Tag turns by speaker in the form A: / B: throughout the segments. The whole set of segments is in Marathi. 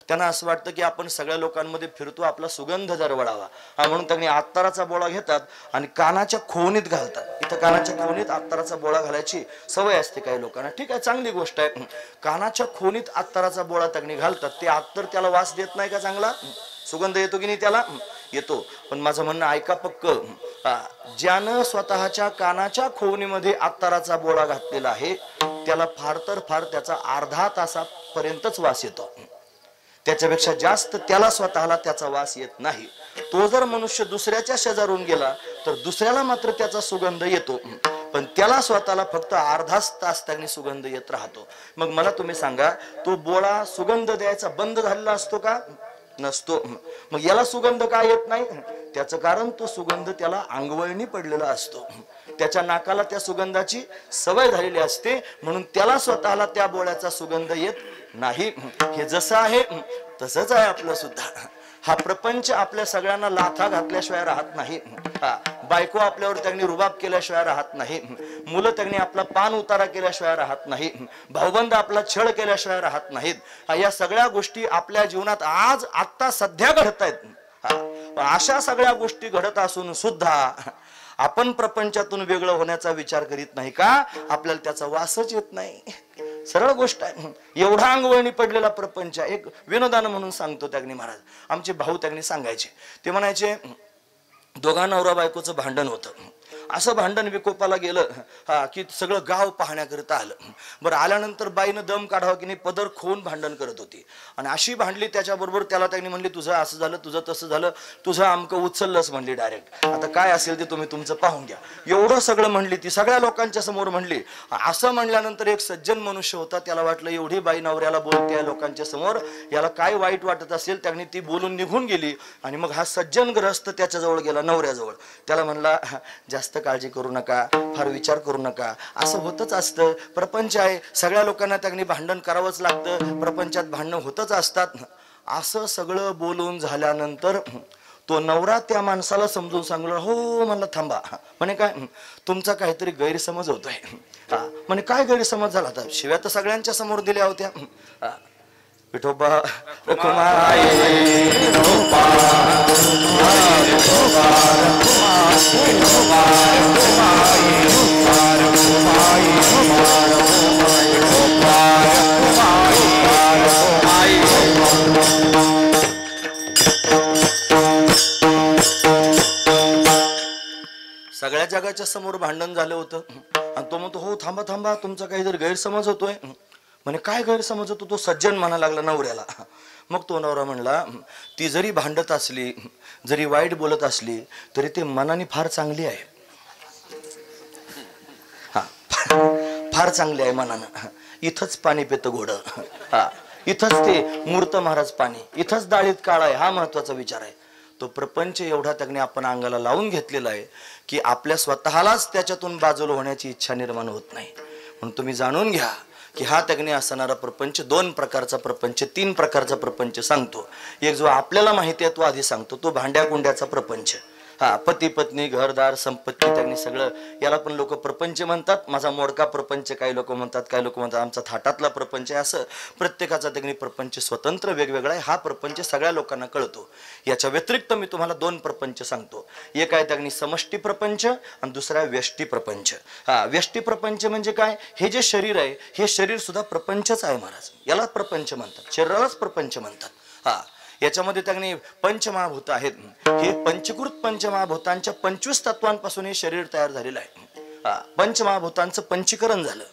A: त्यांना असं वाटतं की आपण सगळ्या लोकांमध्ये फिरतो, आपला सुगंध दरवळावा, म्हणून त्यांनी अत्तराचा बोळा घेतात आणि कानाच्या खोवणीत घालतात. इथं कानाच्या खोवणीत अत्तराचा बोळा घालायची सवय असते काही लोकांना. ठीक आहे, चांगली गोष्ट आहे. कानाच्या खोवणीत अत्तराचा बोळा त्यांनी घालतात. ते अत्तर त्याला वास देत नाही का? चांगला सुगंध येतो की नाही? त्याला येतो. पण माझं म्हणणं ऐका पक्क, ज्यानं स्वतःच्या कानाच्या खोवणीमध्ये अत्तराचा बोळा घातलेला आहे त्याला फार तर फार त्याचा अर्धा तासापर्यंतच वास येतो. त्याच्यापेक्षा जास्त त्याला स्वतःला त्याचा वास येत नाही. तो जर मनुष्य दुसऱ्याच्या शेजारून गेला तर दुसऱ्याला मात्र त्याचा सुगंध येतो, पण त्याला स्वतःला फक्त अर्धाच तास त्याने सुगंध येत राहतो. मग मला तुम्ही सांगा, तो बोळा सुगंध द्यायचा बंद झालेला असतो का? नसतो. मग याला सुगंध का येत नाही? त्याचं कारण तो सुगंध त्याला अंगवळणी पडलेला असतो. त्याच्या नाकाला त्या सुगंधाची सवय झालेली असते, म्हणून त्याला स्वतःला त्या बोळ्याचा सुगंध येत नाही. हे जसं आहे तसंच आहे आपलं सुद्धा. हा प्रपंच आपल्या सगळ्यांना लाथा घातल्याशिवाय राहत नाही. बायको आपल्यावर त्यांनी रुबाब केल्याशिवाय राहत नाही. मुलं त्यांनी आपला पान उतारा केल्याशिवाय राहत नाही. भाऊबंद आपला छळ केल्याशिवाय राहत नाहीत. या सगळ्या गोष्टी आपल्या जीवनात आज आत्ता सध्या घडत आहेत. अशा सगळ्या गोष्टी घडत असून सुद्धा आपण प्रपंचातून वेगळं होण्याचा विचार करीत नाही का? आपल्याला त्याचा वासच येत नाही. सरळ गोष्ट आहे. एवढा अंगवळणी पडलेला प्रपंच. एक विनोदानं म्हणून सांगतो, त्यांनी महाराज, आमचे भाऊ त्यांनी सांगायचे, ते म्हणायचे दोघा नवरा बायकोचं भांडण होतं. असं भांडण विकोपाला गेलं की सगळं गाव पाहण्याकरिता आलं. बरं, आल्यानंतर बाईनं दम काढावा की नाही पदर खोवून भांडण करत होती आणि अशी भांडली त्याच्याबरोबर. त्याला त्यांनी म्हणली, तुझं असं झालं, तुझं तसं झालं, तुझं आमकं उचललंच म्हणली डायरेक्ट. आता काय असेल ते तुम्ही तुमचं पाहून घ्या. एवढं सगळं म्हणली ती, सगळ्या लोकांच्या समोर म्हणली. असं म्हणल्यानंतर एक सज्जन मनुष्य होता, त्याला वाटलं एवढी बाई नवऱ्याला बोलते लोकांच्या समोर, याला काय वाईट वाटत असेल. त्यांनी ती बोलून निघून गेली आणि मग हा सज्जन ग्रहस्थ त्याच्याजवळ गेला, नवऱ्याजवळ. त्याला म्हणला, जास्त काळजी करू नका, फार विचार करू नका, असं होतच असतं, प्रपंच आहे, सगळ्या लोकांना त्यांनी भांडण करावंच लागतं, प्रपंचात भांडणं होतच असतात. असं सगळं बोलून झाल्यानंतर तो नवरा त्या माणसाला समजून सांगला, हो म्हणला, थांबा. म्हणे काय? तुमचा काहीतरी गैरसमज होतोय. म्हणे काय गैरसमज झाला? तर शिव्या तर सगळ्यांच्या समोर दिल्या होत्या. विठोबा रखुमाई विठोबा सगळ्या जगाच्या समोर भांडण झालं होतं आणि तो म्हणतो, हो थांबा थांबा, तुमचा काहीतरी गैरसमज होतोय. म्हणे काय गैरसमज होतो? तो सज्जन म्हणा लागला नवऱ्याला. मग तो नवरा म्हणला, ती जरी भांडत असली, जरी वाईट बोलत असली, तरी ते मनाने फार चांगली आहे. फार चांगली आहे मनानं. इथंच पाणी पितं घोडं, इथंच ते मूर्त महाराज पाणी, इथंच डाळीत काळा आहे. हा महत्वाचा विचार आहे. तो प्रपंच एवढा त्याने आपण अंगाला लावून घेतलेला आहे की आपल्या स्वतःलाच त्याच्यातून बाजूला होण्याची इच्छा निर्माण होत नाही. म्हणून तुम्ही जाणून घ्या की हा त्याने असणारा प्रपंच, दोन प्रकारचा प्रपंच, तीन प्रकारचा प्रपंच सांगतो. एक जो आपल्याला माहिती आहे तो आधी सांगतो, तो भांड्या कुंड्याचा प्रपंच. पती पत्नी घरदार संपत्ती त्यांनी सगळं, याला पण लोक प्रपंच म्हणतात. माझा मोडका प्रपंच काही लोक म्हणतात, काही लोक म्हणतात आमचा थाटातला प्रपंच आहे. असं प्रत्येकाचा त्यांनी प्रपंच स्वतंत्र वेगवेगळा आहे. हा प्रपंच सगळ्या लोकांना कळतो. याच्या व्यतिरिक्त मी तुम्हाला दोन प्रपंच सांगतो. एक आहे त्यांनी समष्टी प्रपंच आणि दुसरा व्यष्टी प्रपंच. व्यष्टी प्रपंच म्हणजे काय? हे जे शरीर आहे हे शरीर सुद्धा प्रपंचच आहे महाराज. याला प्रपंच म्हणतात, शरीरालाच प्रपंच म्हणतात. याच्यामध्ये त्यांनी पंचमहाभूत आहेत. हे पंचकृत पंचमहाभूतांच्या 25 तत्वांपासून हे शरीर तयार झालेलं आहे. पंचमहाभूतांचं पंचीकरण झालं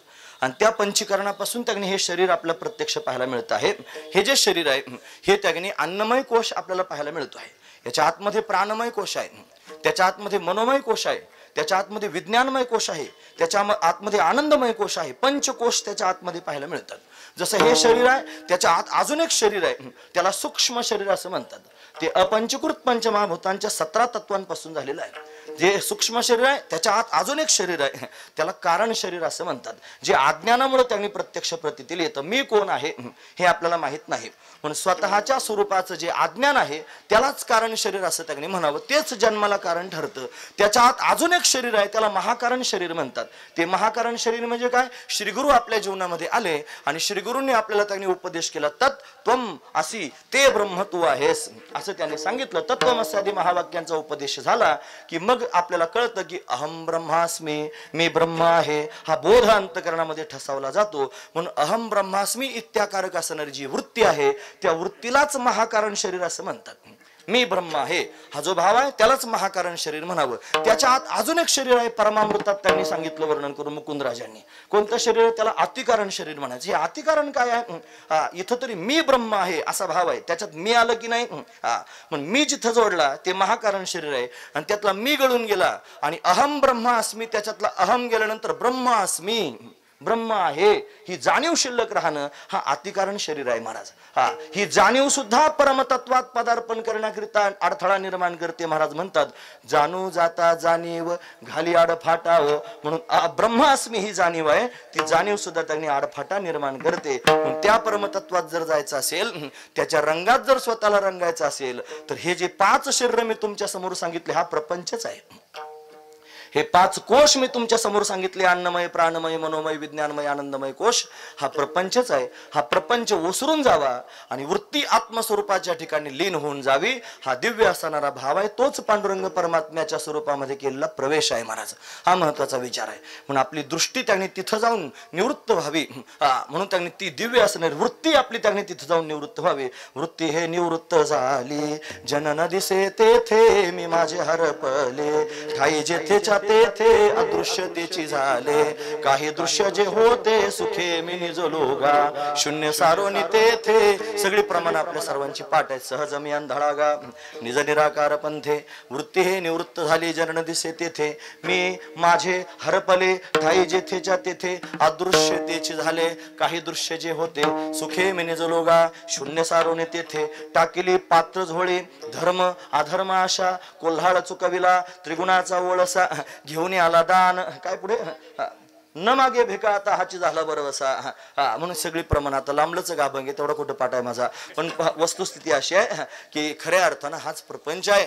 A: आणि त्या पंचीकरणापासून त्यांनी हे शरीर आपल्याला प्रत्यक्ष पाहायला मिळत आहे. हे जे शरीर आहे हे त्यांनी अन्नमय कोश आपल्याला पाहायला मिळतो आहे. याच्या आतमध्ये प्राणमय कोश आहे, त्याच्या आतमध्ये मनोमय कोश आहे, त्याच्या आतमध्ये विज्ञानमय कोश आहे, त्याच्या आतमध्ये आनंदमय कोश आहे. पंचकोश त्याच्या आतमध्ये पाहायला मिळतात. जसं हे शरीर आहे त्याच्या आत अजून एक शरीर आहे, त्याला सूक्ष्म शरीर असं म्हणतात. ते अपंचकृत पंचमहाभूतांच्या 17 तत्वांपासून झालेलं आहे. जे सूक्ष्म शरीर आहे त्याच्या आत अजून एक शरीर आहे, त्याला कारण शरीर असं म्हणतात. जे अज्ञानामुळे त्यांनी प्रत्यक्ष प्रतीतील येतं. मी कोण आहे हे आपल्याला माहित नाही, पण स्वतःच्या स्वरूपाचं जे अज्ञान आहे त्यालाच कारण शरीर असं त्यांनी म्हणावं. तेच जन्माला कारण ठरतं. त्याच्या आत अजून एक शरीर आहे, त्याला महाकारण शरीर म्हणतात. ते महाकारण शरीर म्हणजे काय? श्रीगुरु आपल्या जीवनामध्ये आले आणि श्रीगुरूंनी आपल्याला त्यांनी उपदेश केला, तत् त्वम असी ते ब्रह्म तू आहेस असं त्याने सांगितलं. तत्वमस्यादी महावाक्यांचा उपदेश झाला की मग आपल्याला कळतं की अहम ब्रह्मास्मी, मी ब्रह्म आहे, हा बोध अंतकरणामध्ये ठसावला जातो. म्हणून अहम ब्रह्मास्मी इत्याकारक असणारी जी वृत्ती आहे त्या वृत्तीलाच महाकारण शरीर असं म्हणतात. मी ब्रह्म आहे हा जो भाव आहे त्यालाच महाकारण शरीर म्हणावं. त्याच्या आत अजून एक शरीर आहे परमामृतात त्यांनी सांगितलं वर्णन करून मुकुंदराजांनी. कोणतं शरीर? त्याला अतिकारण शरीर म्हणायचं. हे अतिकारण काय आहे? इथं तरी मी ब्रह्म आहे असा भाव आहे, त्याच्यात मी आलं की नाही? पण मी जिथं जोडला ते महाकारण शरीर आहे आणि त्यातला मी गळून गेला आणि अहम ब्रह्म अस्मी त्याच्यातला अहम गेल्यानंतर ब्रह्म अस्मी, ब्रह्म आहे ही जाणीव शिल्लक राहणं हा अतिकारण शरीर आहे महाराज. ही जाणीव सुद्धा परमतत्वात पदार्पण करण्याकरिता अडथळा निर्माण करते. महाराज म्हणतात जाणू जाता जाणीव घाली आडफाटाव, म्हणून ब्रह्मास्मी ही जाणीव आहे, ती जाणीव सुद्धा त्यांनी आडफाटा निर्माण करते. म्हणून त्या परमतत्वात जर जायचं असेल, त्याच्या रंगात जर स्वतःला रंगायचं असेल तर हे जे 5 शरीर मी तुमच्या समोर सांगितले हा प्रपंचच आहे. हे 5 कोश मी तुमच्या समोर सांगितले, अन्नमय, प्राणमय, मनोमय, विज्ञानमय, आनंदमय कोश हा प्रपंचच आहे. हा प्रपंच ओसरून जावा आणि वृत्ती आत्मस्वरूपाच्या ठिकाणी लीन होऊन जावी, हा दिव्य असणारा भाव आहे. तोच पांडुरंग परमात्म्याच्या स्वरूपामध्ये केलेला प्रवेश आहे महाराज. हा महत्वाचा विचार आहे. म्हणून आपली दृष्टी त्यांनी तिथं जाऊन निवृत्त व्हावी. म्हणून त्यांनी ती दिव्य असणारी वृत्ती आपली त्यांनी तिथं जाऊन निवृत्त व्हावी. वृत्ती हे निवृत्त झाली जनन दिसे तेथे मी माझे हरपले, ठाई जेथेच्या तेथे अदृश्यतेची झाले, काही दृश्य जे होते सुखे मी निजलोगा, शून्य सारोनी तेथे. सगळी प्रमाण आपल्या सर्वांची पाठ आहेत. सहज मी अंधळागा निज निराकार पंथे, वृत्ती हे निवृत्त झाली जनन दिसे तेथे मी माझे हरपले, ठाई जेथेच्या तेथे अदृश्यतेची झाले, काही दृश्य जे होते सुखे मी निजलोगा, शून्य सारोनी तेथे. टाकिली पात्र झोळे धर्म अधर्म आशा, कोल्हाळ चुकविला त्रिगुणाचा ओळसा, घेऊन आला दान. काय पुढे? न मागे भेका आता हाची झाला बरवसा. म्हणून सगळी प्रमाण आता लांबलंच गाभंग आहे, तेवढा कुठं पाठ आहे माझा. पण वस्तुस्थिती अशी आहे की खऱ्या अर्थानं हाच प्रपंच आहे.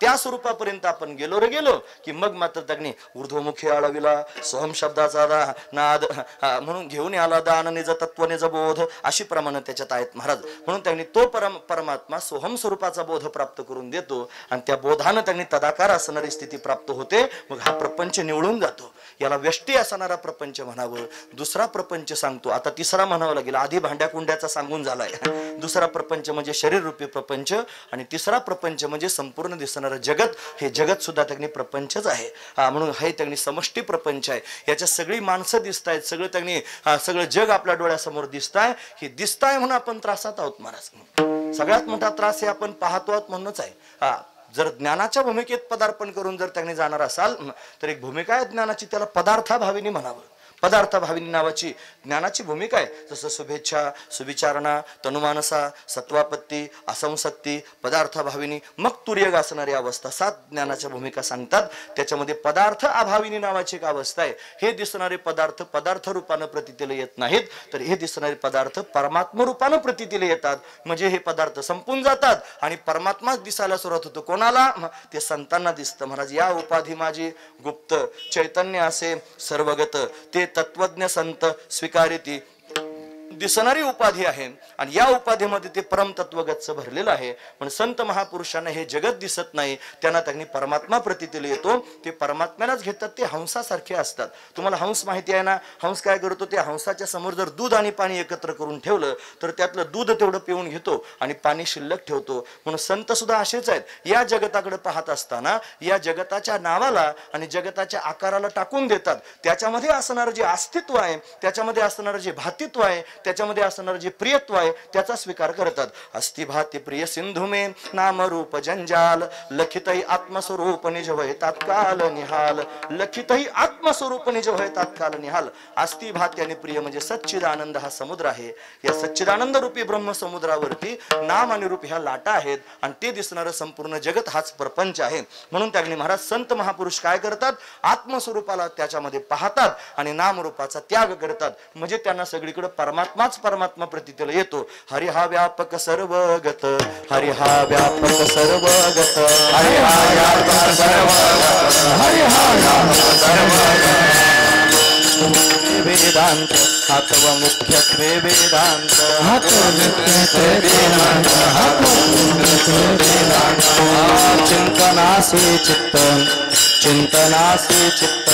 A: त्या स्वरूपापर्यंत आपण गेलो की मग मात्र त्यांनी ऊर्ध्वमुखी आळविला सोहम शब्दाचा नाद, म्हणून घेऊन आला दान निज तत्व निज बोध, अशी प्रमाण त्याच्यात आहेत महाराज. म्हणून त्यांनी तो परमात्मा सोहम स्वरूपाचा बोध प्राप्त करून देतो आणि त्या बोधानं त्यांनी तदाकार असणारी स्थिती प्राप्त होते. मग हा प्रपंच निवळून जातो. याला व्यष्टी असणारा प्रपंच म्हणावं. दुसरा प्रपंच सांगतो, आता तिसरा म्हणावं लागेल. आधी भांड्या कुंड्याचा सांगून झालाय. दुसरा प्रपंच म्हणजे शरीर रूपी प्रपंच आणि तिसरा प्रपंच म्हणजे संपूर्ण दिसणारं जगत. हे जगत सुद्धा त्यांनी प्रपंचच आहे. म्हणून हे त्यांनी समष्टी प्रपंच आहे. याच्यात सगळी माणसं दिसत आहेत, सगळं जग आपल्या डोळ्यासमोर दिसत आहे. हे दिसत आहे म्हणून आपण त्रासात आहोत महाराज. सगळ्यात मोठा त्रास हे आपण पाहतो आहोत म्हणूनच आहे. जर ज्ञानाच्या भूमिकेत पदार्पण करून जर त्यांनी जाणार असाल तर एक भूमिका आहे ज्ञानाची, त्याला पदार्थाभाविनी म्हणावं. पदार्थाभाविनी नावाची ज्ञानाची भूमिका आहे. जसं शुभेच्छा, सुविचारणा, तनुमानसा, सत्वापत्ती, असंसक्ती, पदार्थाभाविनी, मग तुर्यग असणारी अवस्था 7 ज्ञानाच्या भूमिका सांगतात. त्याच्यामध्ये पदार्थ अभाविनी नावाची एक अवस्था आहे. हे दिसणारे पदार्थ पदार्थ रूपानं प्रतीतीला येत नाहीत, तर हे दिसणारे पदार्थ परमात्म रूपानं प्रतीतीला येतात. म्हणजे हे पदार्थ संपून जातात आणि परमात्माच दिसायला सुरुवात होतो. कोणाला? ते संतांना दिसतं. महाराज या उपाधी माझी गुप्त चैतन्य असे सर्वगत, ते तत्वज्ञ संत स्वीकारिती दिसणारी उपाधी आहे आणि या उपाधीमध्ये ते परमतत्वगतच भरलेलं आहे. पण संत महापुरुषांना हे जगत दिसत नाही, त्यांना त्यांनी परमात्मा प्रतीतीला येतो. ते परमात्म्यालाच घेतात. ते हंसासारखे असतात. तुम्हाला हंस माहिती आहे ना? हंस काय करतो? ते हंसाच्या समोर जर दूध आणि पाणी एकत्र करून ठेवलं तर त्यातलं दूध तेवढं पिऊन घेतो आणि पाणी शिल्लक ठेवतो. म्हणून संत सुद्धा असेच आहेत. या जगताकडे पाहत असताना या जगताच्या नावाला आणि जगताच्या आकाराला टाकून देतात. त्याच्यामध्ये असणारं जे अस्तित्व आहे, त्याच्यामध्ये असणारं जे भातित्व आहे, त्याच्यामध्ये असणारं जे प्रियत्व आहे त्याचा स्वीकार करतात. अस्ति भाती प्रिय सिंधु मे नाम रूप जंजाल, लखितही आत्मस्वरूप निज भय तात्काल निहाल. लखितही आत्मस्वरूप निज भय तात्काल निहाल. अस्ति भाती आणि प्रिय म्हणजे सच्चिदानंद हा समुद्र आहे. या सच्चिदानंद रूपी ब्रह्म समुद्रावरती नाम आणि रूप ह्या लाटा आहेत आणि ते दिसणारं संपूर्ण जगत हाच प्रपंच आहे. म्हणून त्यागणी महाराज संत महापुरुष काय करतात? आत्मस्वरूपाला त्याच्यामध्ये पाहतात आणि नामरूपाचा त्याग करतात. म्हणजे त्यांना सगळीकडे परमात्मा प्रतीतीला येतो. हरि हा व्यापक सर्वगत, हरि हा व्यापक सर्वगत, हरि हा व्यापक सर्वगत, हरि हा व्यापक सर्वगत. वेदांत हातव मुख्यत्वे वेदांत चिंतनासे चित्त चिंतनासे चित्त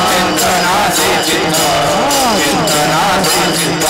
A: चिंतनासे चित्त चिंतनासे चित्त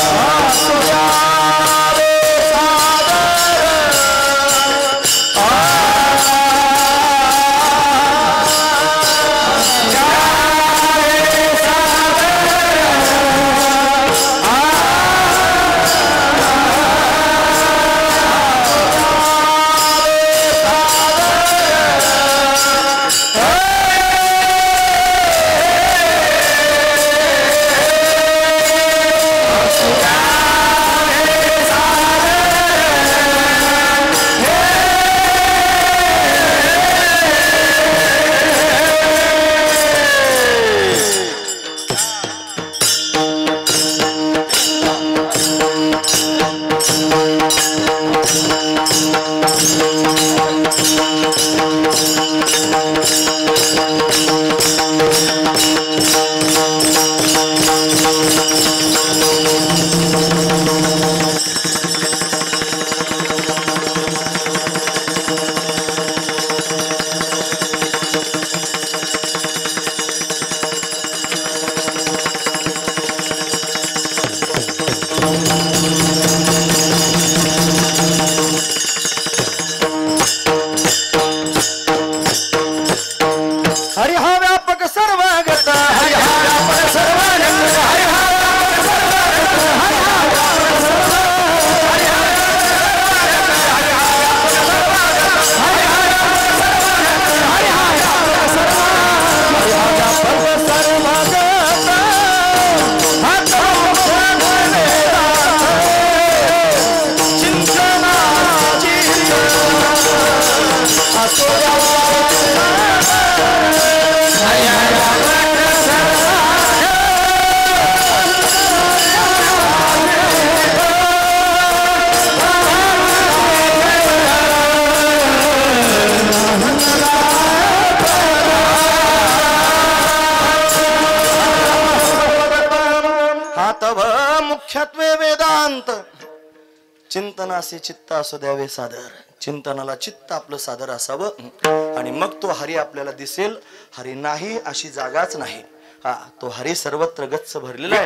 A: चिंतनासे चित्त असू द्यावे सादर चिंतनाला चित्त आपलं सादर असावं आणि मग तो हरी आपल्याला दिसेल हरी नाही अशी जागाच नाही हा तो हरी सर्वत्र गच्च भरलेला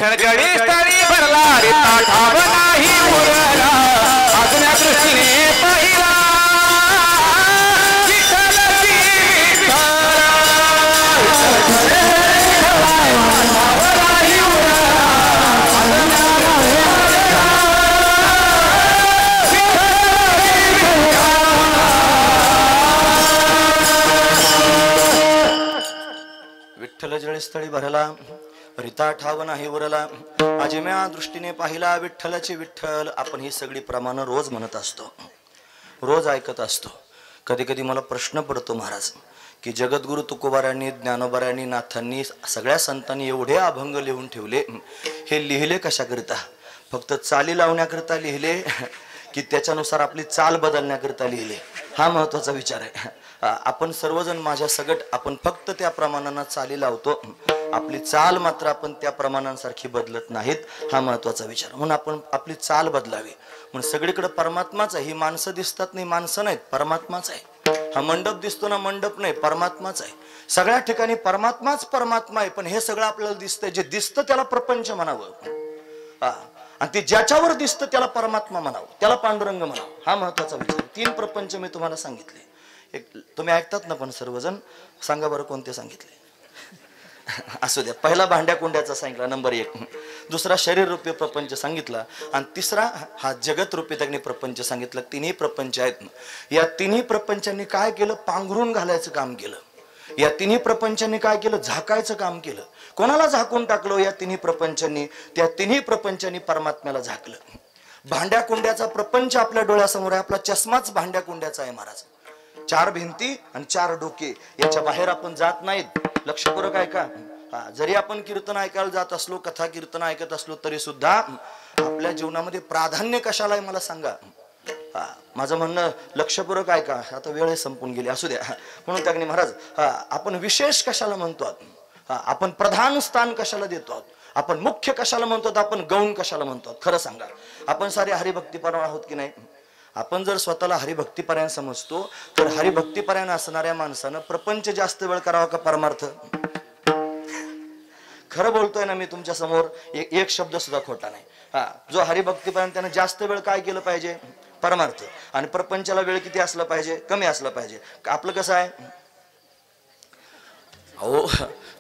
A: विठ्ठल स्थळी भरला रिता ठाव नाही उरला अजिम्या दृष्टीने पाहिला विठ्ठलाची विठ्ठल आपण ही सगळी प्रमाण रोज म्हणत असतो रोज ऐकत असतो कधी कधी मला प्रश्न पडतो महाराज की जगद्गुरु तुकोबारायांनी ज्ञानोबारायांनी नाथांनी सगळ्या संतांनी एवढे अभंग लिहून ठेवले हे लिहिले कशाकरिता फक्त चाली लावण्याकरिता लिहिले की त्याच्यानुसार आपली चाल बदलण्याकरिता लिहिले हा महत्वाचा विचार आहे आपण सर्वजण माझ्या सगट आपण फक्त त्या प्रमाणांना चाली लावतो आपली चाल मात्र आपण त्या प्रमाणांसारखी बदलत नाहीत हा महत्वाचा विचार म्हणून आपण आपली चाल बदलावी म्हणून सगळीकडे परमात्माच आहे ही माणसं दिसतात नाही माणसं नाहीत परमात्माच आहे हा मंडप दिसतो ना मंडप नाही परमात्माच आहे सगळ्या ठिकाणी परमात्माच परमात्मा आहे पण हे सगळं आपल्याला दिसतंय जे दिसतं त्याला प्रपंच म्हणावं आणि ते ज्याच्यावर दिसतं त्याला परमात्मा म्हणावं त्याला पांडुरंग म्हणावं हा महत्वाचा विचार 3 प्रपंच मी तुम्हाला सांगितले एक तुम्ही ऐकतात ना पण सर्वजण सांगा बरं कोणते सांगितले असू द्या पहिला भांड्या कुंड्याचा सांगितला नंबर 1 दुसरा शरीर रूपी प्रपंच सांगितला आणि तिसरा हा जगत रूपी त्यांनी प्रपंच सांगितलं 3 प्रपंच आहेत या 3 प्रपंचांनी काय केलं पांघरून घालायचं काम केलं या 3 प्रपंचांनी काय केलं झाकायचं काम केलं कोणाला झाकून टाकलं या 3 प्रपंचांनी त्या 3 प्रपंचांनी परमात्म्याला झाकलं भांड्या कुंड्याचा प्रपंच आपल्या डोळ्यासमोर आहे आपला चष्माच भांड्या कुंड्याचा आहे महाराज 4 भिंती आणि 4 डोके याच्या बाहेर आपण जात नाहीत लक्षपूर्वक ऐका जरी आपण कीर्तन ऐकायला जात असलो कथा कीर्तन ऐकत असलो तरी सुद्धा आपल्या जीवनामध्ये प्राधान्य कशाला आहे मला सांगा माझं म्हणणं लक्षपूर्वक ऐका आता वेळ संपून गेली असू द्या म्हणून त्याने महाराज आपण विशेष कशाला म्हणतो आपण प्रधान स्थान कशाला देतो आपण मुख्य कशाला म्हणतो, आपण गौण कशाला म्हणतो? खरं सांगा, आपण सारे हरिभक्तीपरायण आहोत की नाही? आपण जर स्वतःला हरिभक्तीपरायण समजतो तर हरिभक्तीपरायण असणाऱ्या माणसानं प्रपंच जास्त वेळ करावा का परमार्थ? खरं बोलतोय ना मी तुमच्या समोर, एक शब्द सुद्धा खोटा नाही. जो हरिभक्तीपरायण त्यानं जास्त वेळ काय केलं पाहिजे? परमार्थ. आणि प्रपंचाला वेळ किती असला पाहिजे? कमी असला पाहिजे. आपलं कसं आहे, हो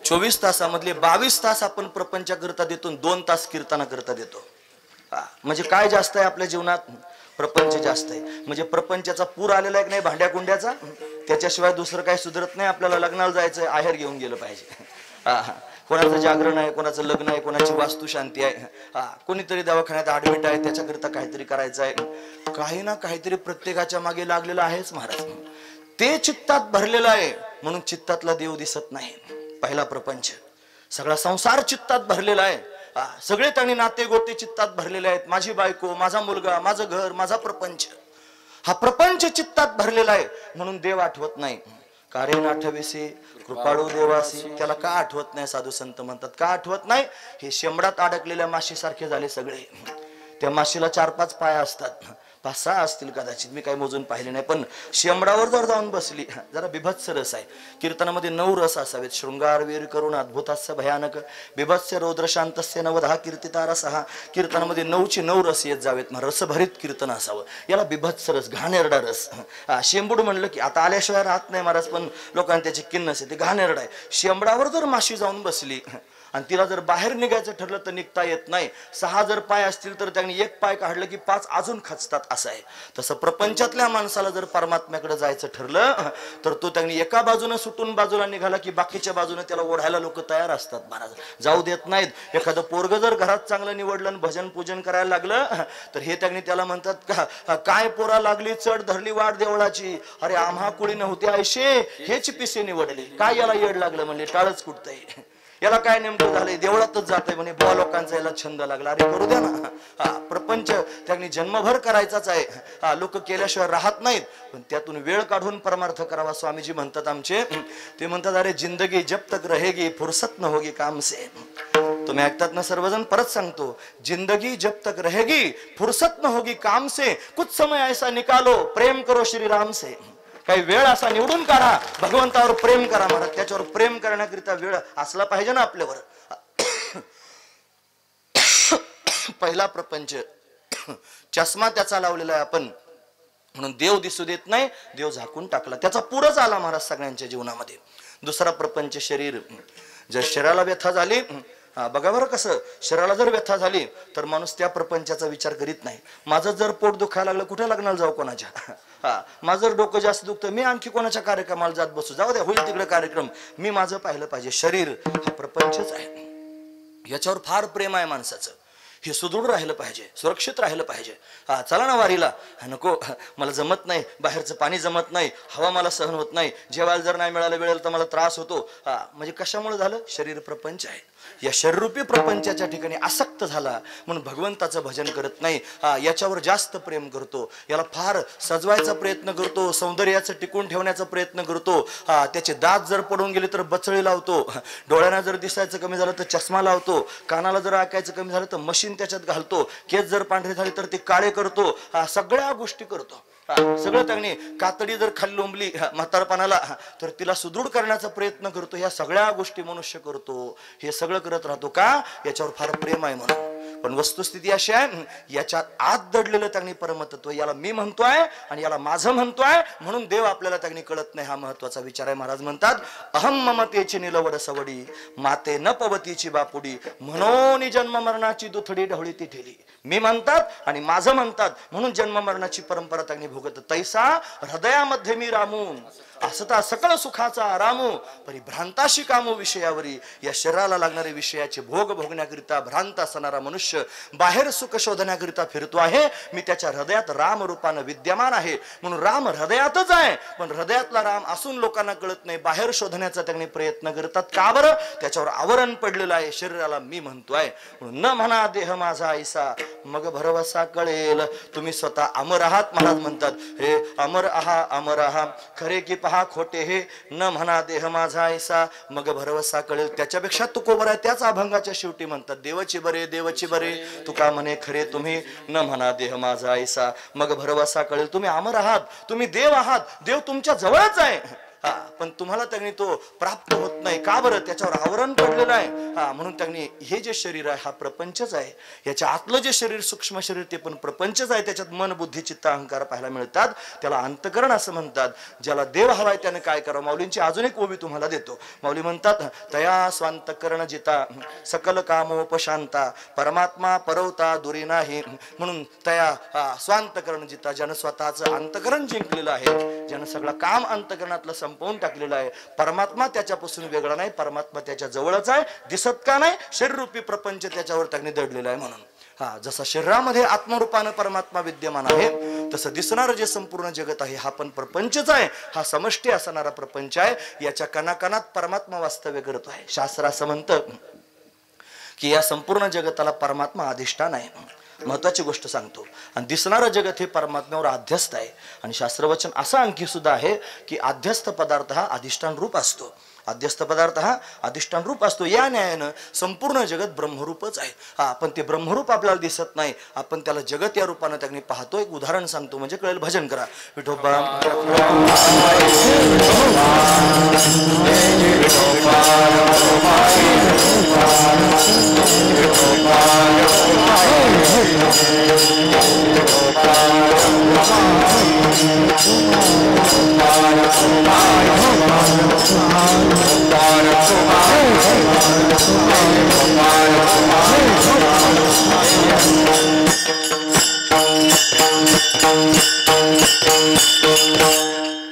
A: 24 तासामधले 22 तास आपण प्रपंचाकरता देतो, 2 तास कीर्तनाकरता देतो. म्हणजे काय जास्त आहे आपल्या जीवनात? प्रपंच जास्त आहे. म्हणजे प्रपंचाचा पूर आलेला आहे नाही भांड्या कुंड्याचा, त्याच्याशिवाय दुसरं काही सुधरत नाही. आपल्याला लग्नाला जायचंय, आहेर घेऊन गेलं पाहिजे. कोणाचं जागरण आहे, कोणाचं लग्न आहे, कोणाची वास्तू शांती आहे, कोणीतरी दवाखान्यात ऍडमिट आहे, त्याच्याकरिता काहीतरी करायचं आहे. काही ना काहीतरी प्रत्येकाच्या मागे लागलेलं आहेच महाराज. ते चित्तात भरलेलं आहे म्हणून चित्तातला देव दिसत नाही. पहिला प्रपंच. सगळा संसार चित्तात भरलेला आहे. सगळे त्यांनी नाते गोते चित्तात भरलेले आहेत. माझी बायको, माझा मुलगा, माझं घर, माझा प्रपंच. हा प्रपंच चित्तात भरलेला आहे म्हणून देव आठवत नाही. कारेन आठवेसे कृपाळू देवासी. त्याला का आठवत नाही? साधू संत म्हणतात का आठवत नाही? हे शेंबडात अडकलेल्या माशीसारखे झाले सगळे. त्या माशीला 4-5 पाय असतात, 5-6 असतील कदाचित, मी काही मोजून पाहिले नाही. पण शेंबडावर जर जाऊन बसली, जरा बिभत्स रस आहे. कीर्तनामध्ये 9 रस असावेत. शृंगार वीर करुण अद्भुतास्य भयानक विभत्स रौद्र शांतस्य नवदहा कीर्तिता रसहा. कीर्तनामध्ये 9ची 9 रस येत जावेत. रसभरीत कीर्तन असावं. याला बिभत्स रस, घाणेरडा रस. शेंबूड म्हणलं की आता आल्याशिवाय राहत नाही महाराज, पण लोकांना त्याची किन्नस आहे, ते घाणेरडा आहे. शेंबडावर जर माशी जाऊन बसली आणि तिला जर बाहेर निघायचं ठरलं तर निघता येत नाही. 6 जर पाय असतील तर त्यांनी 1 पाय काढलं की 5 अजून खचतात, असं आहे. तसं प्रपंचातल्या माणसाला जर परमात्म्याकडे जायचं ठरलं तर तो त्यांनी एका बाजूने सुटून बाजूला निघाला की बाकीच्या बाजूने त्याला ओढायला लोक तयार असतात महाराज, जाऊ देत नाहीत. एखादं पोरग जर घरात चांगलं निवडलं आणि भजन पूजन करायला लागलं तर हे त्यांनी त्याला म्हणतात काय पोरा लागली चढ धरली वाट देवळाची, अरे आम्हा कुळी नव्हते आयशे हेच पिसे निवडले. काय याला येड लागलं म्हणले, टाळच कुठतंय, याला काय नेमकं झालंय, देवळातच जातंय म्हणे. बुवा लोकांचा याला छंद लागला. अरे करू द्या ना. प्रपंच त्यांनी जन्मभर करायचाच आहे. लोक केल्याशिवाय राहत नाहीत, पण त्यातून वेळ काढून परमार्थ करावा. स्वामीजी म्हणतात आमचे, ते म्हणतात अरे जिंदगी जब तक रहेगी फुर्सत न होगी काम से. तुम्ही ऐकतात ना सर्वजण, परत सांगतो, जिंदगी जब तक रहेगी फुर्सत न होगी काम से, कुछ समय ऐसा निकालो प्रेम करो श्री राम से. काही वेळ असा निवडून काढा, भगवंतावर प्रेम करा महाराज. त्याच्यावर प्रेम करण्याकरिता वेळ असला पाहिजे ना आपल्यावर. पहिला प्रपंच, चष्मा त्याचा लावलेला आहे आपण, म्हणून देव दिसू देत नाही, देव झाकून टाकला. त्याचा पुरच आला महाराज सगळ्यांच्या जीवनामध्ये. दुसरा प्रपंच शरीर. जर शरीराला व्यथा झाली, बघा बरं कसं, शरीराला जर व्यथा झाली तर माणूस त्या प्रपंचाचा विचार करीत नाही. माझं जर पोट दुखायला लागलं, कुठे लग्नाला जाऊ कोणाच्या? माझं जर डोकं जास्त दुखतं, मी आणखी कोणाच्या कार्यक्रमाला जात बसू, जाऊ द्या होईल तिकडे कार्यक्रम, मी माझं पाहिलं पाहिजे. शरीर हा प्रपंचच आहे, याच्यावर फार प्रेम आहे माणसाचं. हे सुदृढ राहिलं पाहिजे, सुरक्षित राहिलं पाहिजे. चला ना वारीला, नको मला जमत नाही, बाहेरचं पाणी जमत नाही, हवा मला सहन होत नाही, जेवायला जर नाही मिळालं वेळेला तर मला त्रास होतो. म्हणजे कशामुळे झालं? शरीर प्रपंच आहे. या शरीरूपी प्रपंचाच्या ठिकाणी आसक्त झाला म्हणून भगवंताचं भजन करत नाही. याच्यावर जास्त प्रेम करतो, याला फार सजवायचा प्रयत्न करतो, सौंदर्याचं टिकून ठेवण्याचा प्रयत्न करतो. त्याचे दात जर पडून गेले तर बचळी लावतो, डोळ्यांना जर दिसायचं कमी झालं तर चष्मा लावतो, कानाला जर ऐकायचं कमी झालं तर मशीन त्याच्यात घालतो, केस जर पांढरे झाले तर ते काळे करतो. सगळ्या गोष्टी करतो. सगळं त्यांनी कातडी जर खाली लोंबली म्हातारपणाला तर तिला सुदृढ करण्याचा प्रयत्न करतो. या सगळ्या गोष्टी मनुष्य करतो. हे सगळं करत राहतो का? याच्यावर फार प्रेम आहे म्हणून. पण वस्तुस्थिती अशी आहे, याच्यात आत दडलेलं त्यांनी परमतत्व, याला मी म्हणतोय आणि याला माझं म्हणतोय म्हणून देव आपल्याला त्यांनी कळत नाही. हा महत्वाचा विचार आहे. महाराज म्हणतात, अहम ममतेची निलवड सवडी, माते न पवतीची बापुडी, म्हणून जन्म मरणाची दुथडी ढवळी ती ठेली. मी म्हणतात आणि माझं म्हणतात म्हणून जन्म मरणाची परंपरा त्यांनी भोगत. तैसा हृदयामध्ये मी रामून असता सकळ सुखाचा आरामू, परिभ्रांताशी कामू विषयावरी. या शरीराला लागणारे विषयाचे भोग भोगण्याकरिता भ्रांत असणारा मनुष्य आयुष्य बाहेर सुख शोधण्याकरिता फिरतो आहे, मी त्याच्या हृदयात राम रूपानं विद्यमान आहे. म्हणून राम हृदयातच आहे, पण हृदयातला राम असून लोकांना कळत नाही, बाहेर शोधण्याचा त्यांनी प्रयत्न करतात. का बरं? त्याच्यावर आवरण पडलेलं आहे. शरीराला मी म्हणतोय. म्हणून न म्हणा देह माझा ऐसा, मग भरवसा कळेल. तुम्ही स्वतः अमर आहात. महाराज म्हणतात, हे अमर आहा अमर आहा, खरे की पहा खोटे हे. न म्हणा देह माझा ऐसा, मग भरवसा कळेल. त्याच्यापेक्षा तुकोबर आहे. त्याच अभंगाच्या शेवटी म्हणतात, देवची बरे देवची बरे, तुका म्हणे खरे तुम्ही. न म्हणा देह माझा ऐसा, मग भरवसा कळेल. तुम्ही अमर आहात, तुम्ही देव आहात, देव तुमच्या जवळच आहे. पण तुम्हाला त्यांनी तो प्राप्त होत नाही. का बरं? त्याच्यावर आवरण पडलेलं आहे. म्हणून त्यांनी हे जे शरीर आहे हा प्रपंचच आहे. याच्या आतलं जे शरीर सूक्ष्म शरीर ते पण प्रपंचच आहे. त्याच्यात मन बुद्धी चित्त अहंकार पाहायला मिळतात. त्याला अंतकरण असं म्हणतात. ज्याला देव हवाय त्याने काय करावं? माऊलींची अजून एक ओवी तुम्हाला देतो. माऊली म्हणतात, तया स्वांतकरण जिता सकल कामोपशांता, परमात्मा परवता दुरी नाही. म्हणून तया स्वांतकरण जिता, ज्यानं स्वतःचं अंतकरण जिंकलेलं आहे, ज्यानं सगळं काम अंतकरणातलं संपवून टाकलेला आहे. परमात्मा त्याच्यापासून वेगळा नाही, परमात्मा त्याच्या जवळच आहे. दिसत का नाही? शरीररूपी प्रपंच त्याच्यावर त्यांनी दडलेला आहे. म्हणून जसा शरीरामध्ये आत्मरूपानं परमात्मा विद्यमान आहे, तसं दिसणारं जे संपूर्ण जगत आहे हा पण प्रपंचच आहे. हा समष्टी असणारा प्रपंच आहे. याच्या कणाकणात परमात्मा वास्तव्य करतो आहे. शास्त्र असं म्हणतं की या संपूर्ण जगताला परमात्मा अधिष्ठान आहे. महत्वाची गोष्ट सांगतो. आणि दिसणारं जगत हे परमात्म्यावर अध्यस्त आहे. आणि शास्त्रवचन असं आणखी सुद्धा आहे की अध्यस्त पदार्थ हा अधिष्ठान रूप असतो. अध्यस्त पदार्थ हा अधिष्ठान रूप असतो. या न्यायानं संपूर्ण जगत ब्रह्मरूपच आहे. पण ते ब्रह्मरूप आपल्याला दिसत नाही. आपण त्याला जगत या रूपानं त्यांनी पाहतो. एक उदाहरण सांगतो म्हणजे कळेल. भजन करा. विठोबा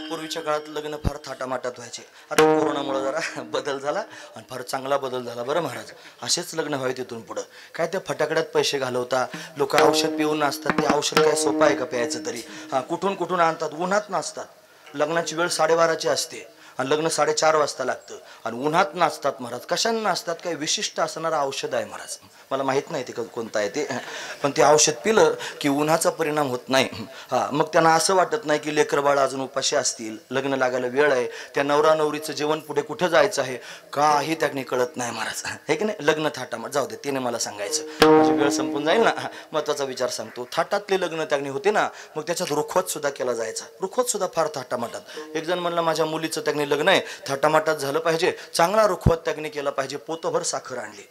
A: पूर्वीच्या काळात लग्न फार थाटामाटात व्हायचे. आता कोरोनामुळे जरा बदल झाला आणि फार चांगला बदल झाला. बरं महाराज, असेच लग्न व्हावे तिथून पुढं. काय त्या फटाकड्यात पैसे घालवता लोक, औषध पिऊन नाचतात. ते औषध काय सोपं आहे का प्यायचं तरी? कुठून कुठून आणतात, उन्हात नाचतात. लग्नाची वेळ 12:30ची असते आणि लग्न 4:30 वाजता लागतं आणि उन्हात नाचतात महाराज. कशाने नाचतात? काही विशिष्ट असणारं औषध आहे महाराज. मला माहित नाही ते कोणतं आहे ते, पण ते औषध पिलं की उन्हाचा परिणाम होत नाही. मग त्यांना असं वाटत नाही की लेकर बाळ अजून उपाशी असतील, लग्न लागायला वेळ आहे, त्या नवरा नवरीचं जेवण पुढे कुठं जायचं आहे काही त्याने कळत नाही महाराज. हे की नाही? लग्न थाटामाट जाऊ दे, तिने मला सांगायचं म्हणजे वेळ संपून जाईल ना. महत्वाचा विचार सांगतो. थाटातले लग्न त्याने होते ना, मग त्याच्यात रुखवत सुद्धा केला जायचा. रुखवत सुद्धा फार थाटामाटात. एक जण म्हणला माझ्या मुलीचं त्याने लग्न आहे, थाटामाटात झालं पाहिजे, चांगला रुखवत त्याने केला पाहिजे. पोतभर साखर आणली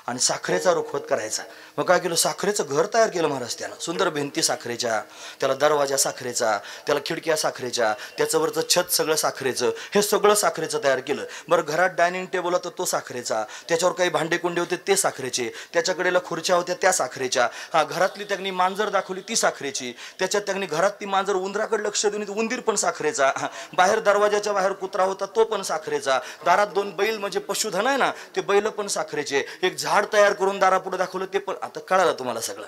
A: आणि साखरेचा रुखवत करायचा. मग काय केलं? साखरेचं घर तयार केलं महाराज त्यानं. सुंदर भिंती साखरेच्या, त्याला दरवाजा साखरेचा, त्याला खिडक्या साखरेच्या, त्याच्यावरचं छत सगळं साखरेचं, हे सगळं साखरेचं तयार केलं. बरं, घरात डायनिंग टेबल होता तो साखरेचा, त्याच्यावर काही भांडे कुंडे होते ते साखरेचे, त्याच्याकडेला खुर्च्या होत्या त्या साखरेच्या. घरातली त्यांनी मांजर दाखवली ती साखरेची, त्याच्यात त्यांनी घरात ती मांजर उंदराकडे लक्ष देऊन उंदीर पण साखरेचा. बाहेर दरवाजाच्या बाहेर कुत्रा होता तो पण साखरेचा. दारात 2 बैल म्हणजे पशुधन आहे ना, ते बैल पण साखरेचे. एक झाड तयार करून दारापुढे दाखवलं ते पण. आता कळालं तुम्हाला सगळं.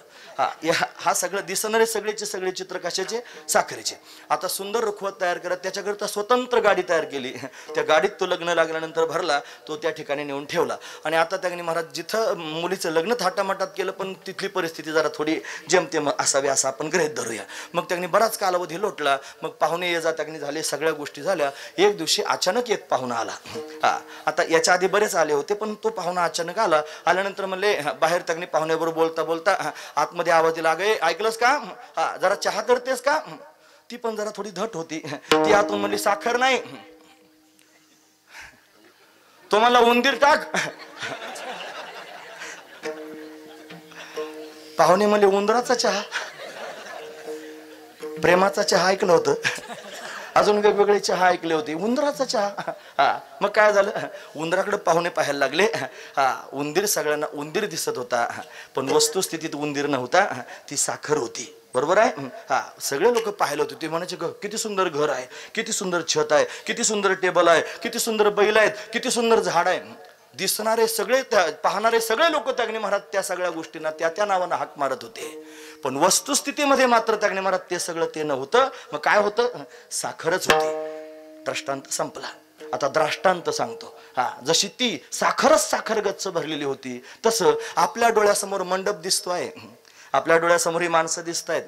A: हा सगळं दिसणारे सगळेचे सगळे चित्र कशाचे? साखरेचे. आता सुंदर रुखवत तयार करत त्याच्याकरता स्वतंत्र गाडी तयार केली. त्या गाडीत तो लग्न लागल्यानंतर भरला, तो त्या ठिकाणी नेऊन ठेवला. आणि आता त्यांनी महाराज जिथं मुलीचं लग्न थाटामाटात केलं, पण तिथली परिस्थिती जरा थोडी जेमतेम असावी असं आपण गृहीत धरूया. मग त्यांनी बराच कालावधी लोटला. मग पाहुणे ये जा त्यांनी झाले, सगळ्या गोष्टी झाल्या. एक दिवशी अचानक एक पाहुणा आला. आता याच्या आधी बरेच आले होते, पण तो पाहुणा अचानक आल्यानंतर म्हणले, बाहेर त्यांनी पाहुण्याबरोबर बोलता बोलता आतमध्ये आवाज दिला, गे ऐकलंस का? जरा चहा करतेस का? ती पण जरा थोडी धट होती. ती आतून म्हणली, साखर नाही. तो मला उंदीर टाक. पाहुणे म्हणले, उंदराचा चहा? प्रेमाचा चहा ऐकलं होतं, अजून वेगवेगळे चहा ऐकले होते, उंदराचा चहा. मग काय झालं? उंदराकडे पाहुणे पाहायला लागले. उंदीर सगळ्यांना उंदीर दिसत होता, पण वस्तुस्थितीत उंदीर नव्हता, ती साखर होती. बरोबर आहे? सगळे लोक पाहिले होते. ते म्हणायचे, किती सुंदर घर आहे, किती सुंदर छत आहे, किती सुंदर टेबल आहे, किती सुंदर बैल आहेत, किती सुंदर झाड आहे. दिसणारे सगळे पाहणारे सगळे लोक त्यागणे महाराज त्या सगळ्या गोष्टींना त्या नावानं हाक मारत होते, पण वस्तुस्थितीमध्ये मात्र त्यागणे महाराज ते सगळं ते नव्हतं. मग काय होतं? साखरच होती. दृष्टांत संपला. आता दृष्टांत सांगतो. जशी ती साखरच साखर गच्च भरलेली होती, तसं आपल्या डोळ्यासमोर मंडप दिसतोय, आपल्या डोळ्यासमोर ही माणसं दिसत आहेत,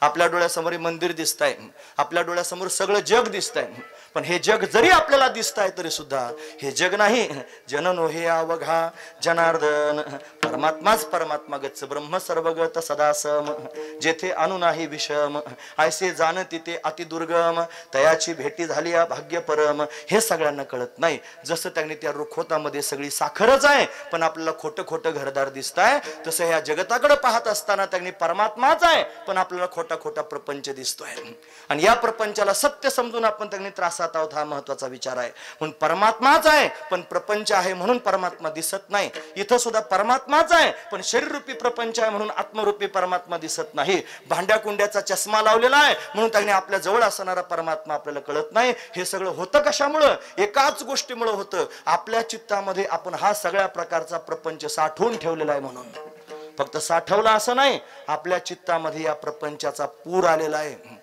A: आपल्या डोळ्यासमोर मंदिर दिसतंय, आपल्या डोळ्यासमोर सगळं जग दिसतंय. पण हे जग जरी आपल्याला दिसतंय तरी सुद्धा हे जग नाही. जननो हे अवघा जनार्दन, परमात्माच परमात्मा गच्च ब्रह्म सर्वगत सदासम, जेथे अनु नाही विषम, ऐसे जाणती ते अतिदुर्गम, तयाची भेटी झाली भाग्य परम. हे सगळ्यांना कळत नाही. जसं त्यांनी त्या रुखोतामध्ये सगळी साखरच आहे पण आपल्याला खोटं खोटं घरदार दिसतंय, तसं ह्या जगताकडे पाहत असताना त्यांनी परमात्माच आहे पण आपल्याला खोटा खोटा प्रपंच दिसतोय. आणि या प्रपंचाला सत्य समजून आपण त्यांनी त्रासात आहोत, हा महत्वाचा विचार आहे. म्हणून परमात्माच आहे पण प्रपंच आहे म्हणून परमात्मा दिसत नाही. इथं सुद्धा परमात्माच आहे पण शरीररूपी प्रपंच आहे म्हणून आत्मरूपी परमात्मा दिसत नाही. भांड्या कुंड्याचा चष्मा लावलेला आहे म्हणून त्यांनी आपल्या जवळ असणारा परमात्मा आपल्याला कळत नाही. हे सगळं होतं कशामुळं? एकाच गोष्टीमुळे होतं. आपल्या चित्तामध्ये आपण हा सगळ्या प्रकारचा प्रपंच साठवून ठेवलेला आहे. म्हणून फक्त साठवला असं नाही, आपल्या चित्तामध्ये या प्रपंचाचा पूर आलेला आहे.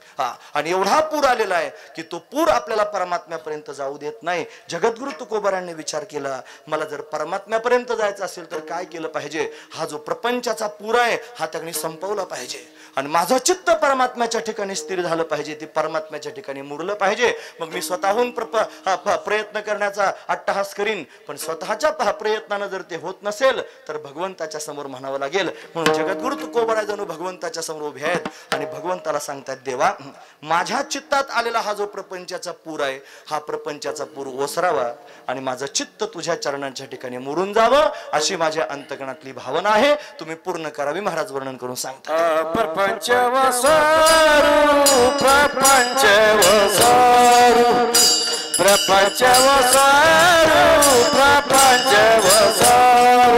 A: आणि एवढा पूर आलेला आहे की तो पूर आपल्याला परमात्म्यापर्यंत जाऊ देत नाही. जगद्गुरु तुकोबारांनी विचार केला, मला जर परमात्म्यापर्यंत जायचं असेल तर काय केलं पाहिजे? हा जो प्रपंचाचा पूर आहे हा त्यांनी संपवला पाहिजे आणि माझं चित्त परमात्म्याच्या ठिकाणी स्थिर झालं पाहिजे, ते परमात्म्याच्या ठिकाणी मुरलं पाहिजे. मग मी स्वतःहून प्रयत्न करण्याचा अट्टहास करीन, पण स्वतःच्या प्रयत्नानं जर ते होत नसेल तर भगवंताच्या समोर म्हणावं लागेल. म्हणून जगद्गुरु तुकोबाराय जणू भगवंताच्या समोर उभे आहेत आणि भगवंताला सांगतात, देवा माझ्या चित्तात आलेला हा जो प्रपंचाचा पूर आहे हा प्रपंचाचा पूर ओसरावा आणि माझं चित्त तुझ्या चरणांच्या ठिकाणी मुरून जावं, अशी माझ्या अंतकणातली भावना आहे. तुम्ही पूर्ण करावी. महाराज वर्णन करून सांगतात.
B: प्रपंच वसारू, प्रपंच वसारू, प्रपंच वसारू, प्रपंच वसारू, प्रपंच वसारू,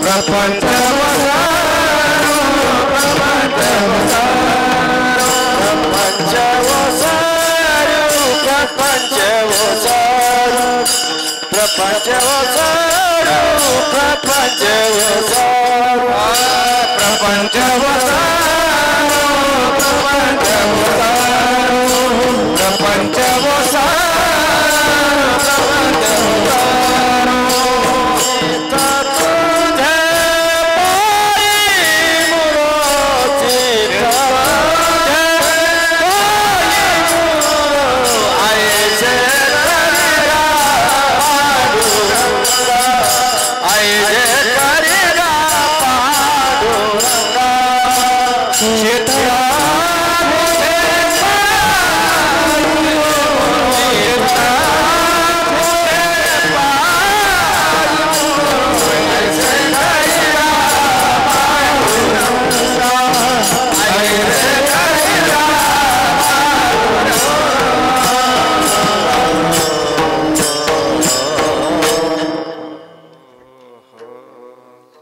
B: प्रपंच वसारू, प्रपंच वसारू, प्रपंच वसारू, प्रपंच वसारू, प्रपंच वसारू, प्रपंच वसारू, प्रपंच वसारू, प्रपंच वसारू, प्रपंच वसारू.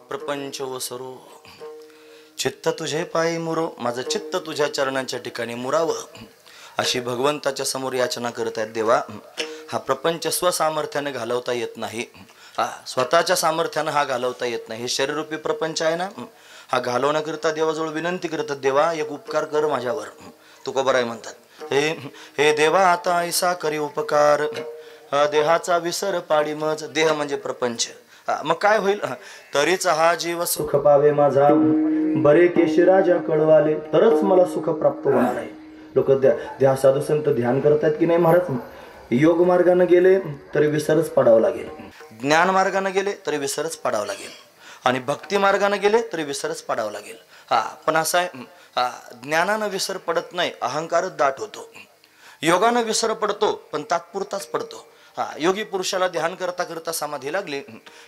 A: प्रपंच वसरो, चित्त तुझे पायी मुरो, माझं चित्त तुझ्या चरणांच्या ठिकाणी मुरावं, अशी भगवंताच्या समोर याचना करत आहेत. देवा हा प्रपंच स्वसामर्थ्याने घालवता येत नाही, स्वतःच्या सामर्थ्यानं हा घालवता येत नाही. हे शरीररूपी प्रपंच आहे ना, हा घालवण्याकरिता देवाजवळ विनंती करतात, देवा एक उपकार कर माझ्यावर. तुकोबाराय म्हणतात, हे देवा आता ऐसा करी उपकार, देहाचा विसर पाडी मज. देह म्हणजे प्रपंच. मग काय होईल? तरीच हा जीव सुख पावे माझा, बरे केशराजा कळवाले, तरच मला सुख प्राप्त होणार आहे. लोक ध्या साधू संत ध्यान करतात की नाही महाराज? योग मार्गाने गेले तरी विसरच पाडावं लागेल, ज्ञान मार्गाने गेले तरी विसरच पाडावं लागेल, आणि भक्ती मार्गाने गेले तरी विसरच पाडावं लागेल. पण असं आहे, ज्ञानानं विसर पडत नाही, अहंकारच दाट होतो. योगानं विसर पडतो पण तात्पुरताच पडतो. हा, योगी पुरुषाला ध्यान करता करता समाधी लागली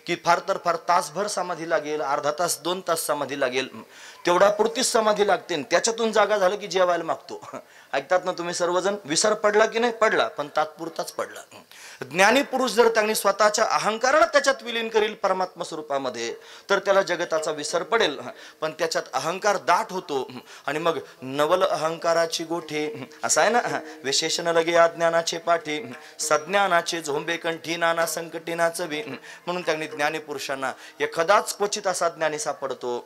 A: की फार तर फार तासभर समाधी लागेल, अर्धा तास 2 तास समाधी लागेल, तेवढा पुरतीच समाधी लागते. त्याच्यातून जागा झालं की जेवायला मागतो. ऐकतात ना तुम्ही सर्वजण? विसर पडला की नाही? पडला, पण तात्पुरताच पडला. ज्ञानी पुरुष जर त्यांनी स्वतःच्या अहंकाराला त्याच्यात विलीन करील परमात्मा स्वरूपामध्ये, तर त्याला जगताचा विसर पडेल. पण त्याच्यात अहंकार दाट होतो आणि मग नवल अहंकाराची गोठे, असं आहे ना, विशेषण लगे अज्ञानाचे पाठी, सज्ञानाचे झोंबे कंठी, नाना संकटी नाचवी. म्हणून त्यांनी ज्ञानी पुरुषांना एखादाच क्वचित असा ज्ञानी सापडतो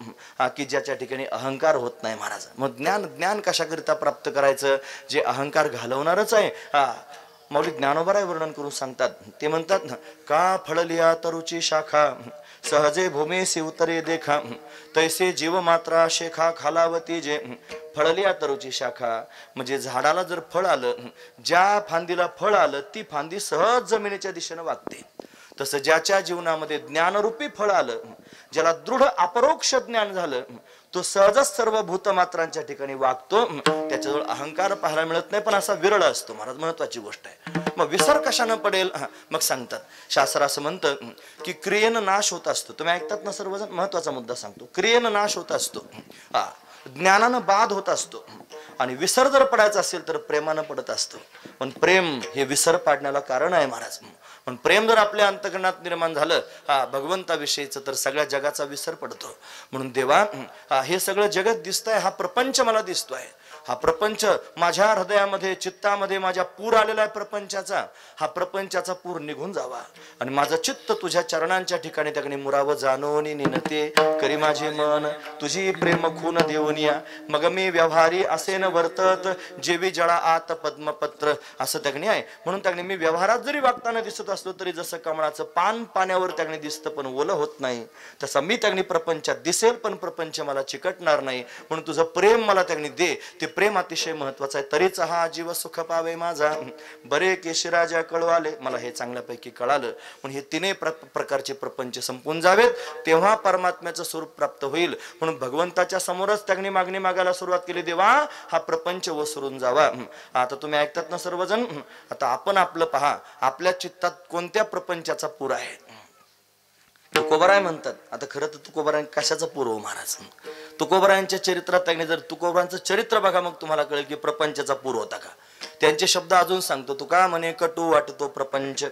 A: की ज्याच्या ठिकाणी अहंकार होत नाही महाराज. मग ज्ञान कशाकरिता प्राप्त करायचं? जे अहंकार घालवणारच आहे. मौली ज्ञानोबराय वर्णन करून सांगतात. ते म्हणतात ना, का फळलिया तरुची शाखा, सहजे भूमीसी उतरे देखा, तैसे जीव मात्रा शेखा खालावती जे. फळलिया तरुची शाखा म्हणजे झाडाला जर फळ आलं, ज्या फांदीला फळ आलं ती फांदी सहज जमिनीच्या दिशेनं वागते. तसं ज्याच्या जीवनामध्ये ज्ञानरूपी फळ आलं, ज्याला दृढ अपरोक्ष ज्ञान झालं, तो सहजच सर्व भूतमात्रांच्या ठिकाणी वागतो. त्याच्याजवळ अहंकार पाहायला मिळत नाही, पण असा विरळ असतो महाराज. महत्वाची गोष्ट आहे. मग विसर कशानं पडेल? मग सांगतात, शास्त्र असं म्हणतं की क्रियेनं नाश होत असतो. तुम्ही ऐकतात ना सर्वजण? महत्वाचा मुद्दा सांगतो. क्रियेनं नाश होत असतो, ज्ञानानं बाध होत असतो, आणि विसर जर पडायचा असेल तर प्रेमानं पडत असतो. पण प्रेम हे विसर पाडण्याला कारण आहे महाराज. पण प्रेम जर आपल्या अंतकरणात निर्माण झालं भगवंताविषयीचं, तर सगळ्या जगाचा विसर पडतो. म्हणून देवा, हे सगळं जगत दिसतंय, हा प्रपंच मला दिसतोय, हा प्रपंच माझ्या हृदयामध्ये चित्तामध्ये माझ्या पूर आलेला आहे प्रपंचाचा. हा प्रपंचाचा पूर निघून जावा आणि माझं चित्त तुझ्या चरणांच्या ठिकाणी त्याकडे मुरावं जाणोनी निनते करी माझे मन तुझी प्रेम खून देऊनिया. मग मी व्यवहारी असे न वर्तत जेवी जळा आत पद्मपत्र, असं त्याकडे आहे. म्हणून त्याकडे मी व्यवहारात जरी वागताना दिसत असलो तरी जसं कमळाचं पान पाण्यावर त्याकडे दिसतं पण ओलं होत नाही, तसा मी त्याकडे प्रपंचात दिसेल पण प्रपंच मला चिकटणार नाही. म्हणून तुझं प्रेम मला त्याकडे दे. ते प्रेम अतिशय महत्वाचं आहे. तरीच हा जीव सुख पावे माझा, बरे केशिराजा कळवाले. मला हे चांगल्यापैकी कळालं. पण हे तिन्ही प्रकारचे प्रपंच संपून जावेत, तेव्हा परमात्म्याचं स्वरूप प्राप्त होईल. म्हणून भगवंताच्या समोरच त्यांनी मागणी मागायला सुरुवात केली, देवा हा प्रपंच वसरून जावा. आता तुम्ही ऐकतात ना सर्वजण? आता आपण आपलं पहा, आपल्या चित्तात कोणत्या प्रपंचाचा पूर आहे? तुकोबराय म्हणतात. आता खरं तर तुकोबराय कशाचा पूर हो महाराज? तुकोबरायांच्या चरित्रात त्यांनी जर तुकोबरांचं चरित्र बघा, मग तुम्हाला कळेल की प्रपंचाचा पूर होता का. त्यांचे शब्द अजून सांगतो. तुका म्हणे कटू वाटतो प्रपंच,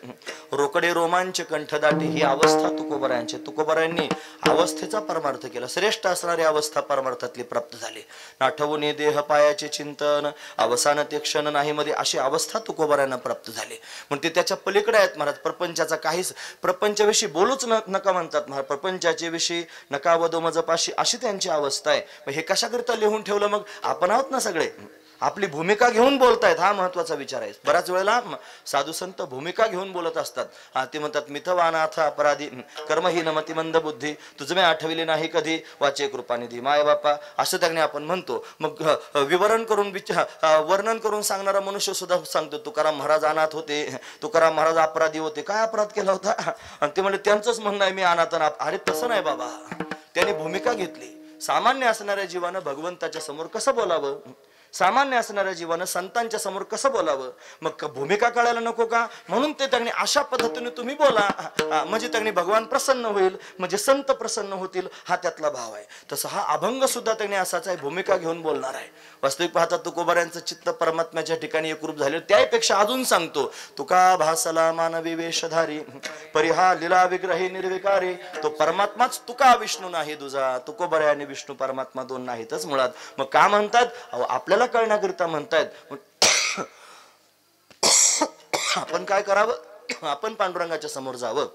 A: रोकडे रोमांच कंठदाटी. ही अवस्था तुकोबरायांची. तुकोबरायांनी अवस्थेचा परमार्थ केला. श्रेष्ठ असणारी अवस्था परमार्थातली प्राप्त झाली. नाठवून देह पायाचे चिंतन, अवसान ते क्षण नाही मध्ये, अशी अवस्था तुकोबरायांना प्राप्त झाली. म्हणजे ते त्याच्या पलीकडे आहेत महाराज. प्रपंचाचा काहीच, प्रपंचाविषयी बोलूच नका म्हणतात महाराज. प्रपंचाचे विषयी नका वदो मजपाशी, अशी त्यांची अवस्था आहे. मग हे कशाकरिता लिहून ठेवलं? मग आपण आहोत ना सगळे, आपली भूमिका घेऊन बोलतायत, हा महत्वाचा विचार आहे. बऱ्याच वेळेला साधू संत भूमिका घेऊन बोलत असतात. ते म्हणतात, मिथवानाथ अपराधी कर्महीन मतिमंद बुद्धी, तुझं मी आठविले नाही कधी वाचे कृपानिधी माय बापा, असं त्याने आपण म्हणतो. मग विवरण करून वर्णन करून सांगणारा मनुष्य सुद्धा सांगतो, तुकाराम महाराज अनाथ होते, तुकाराम महाराज अपराधी होते. काय अपराध केला होता? आणि ते म्हणजे त्यांचंच म्हणणं आहे मी अनाथ. अरे तसं नाही बाबा, त्याने भूमिका घेतली. सामान्य असणाऱ्या जीवानं भगवंताच्या समोर कसं बोलावं? सामान्य असणाऱ्या जीवानं संतांच्या समोर कसं बोलावं? मग भूमिका कळायला नको का? म्हणून ते त्यांनी अशा पद्धतीने तुम्ही बोला, म्हणजे त्यांनी भगवान प्रसन्न होईल, म्हणजे संत प्रसन्न होतील, हा त्यातला भाव आहे. तसं हा अभंग सुद्धा त्यांनी असाच आहे, भूमिका घेऊन बोलणार आहे. वास्तविक पाहता तुकोबरायांचं चित्त परमात्म्याच्या ठिकाणी एकरूप झाले. त्यापेक्षा अजून सांगतो, तुका भासला मानवी वेशधारी, परिहा लीला विग्रही निर्विकारी. तो परमात्माच तुका, विष्णू नाही दुजा. तुकोबराय आणि विष्णू परमात्मा दोन नाहीतच मुळात. मग का म्हणतात? आपल्याला कळण्याकरिता म्हणतायत. आपण काय करावं? आपण पांडुरंगाच्या समोर जावं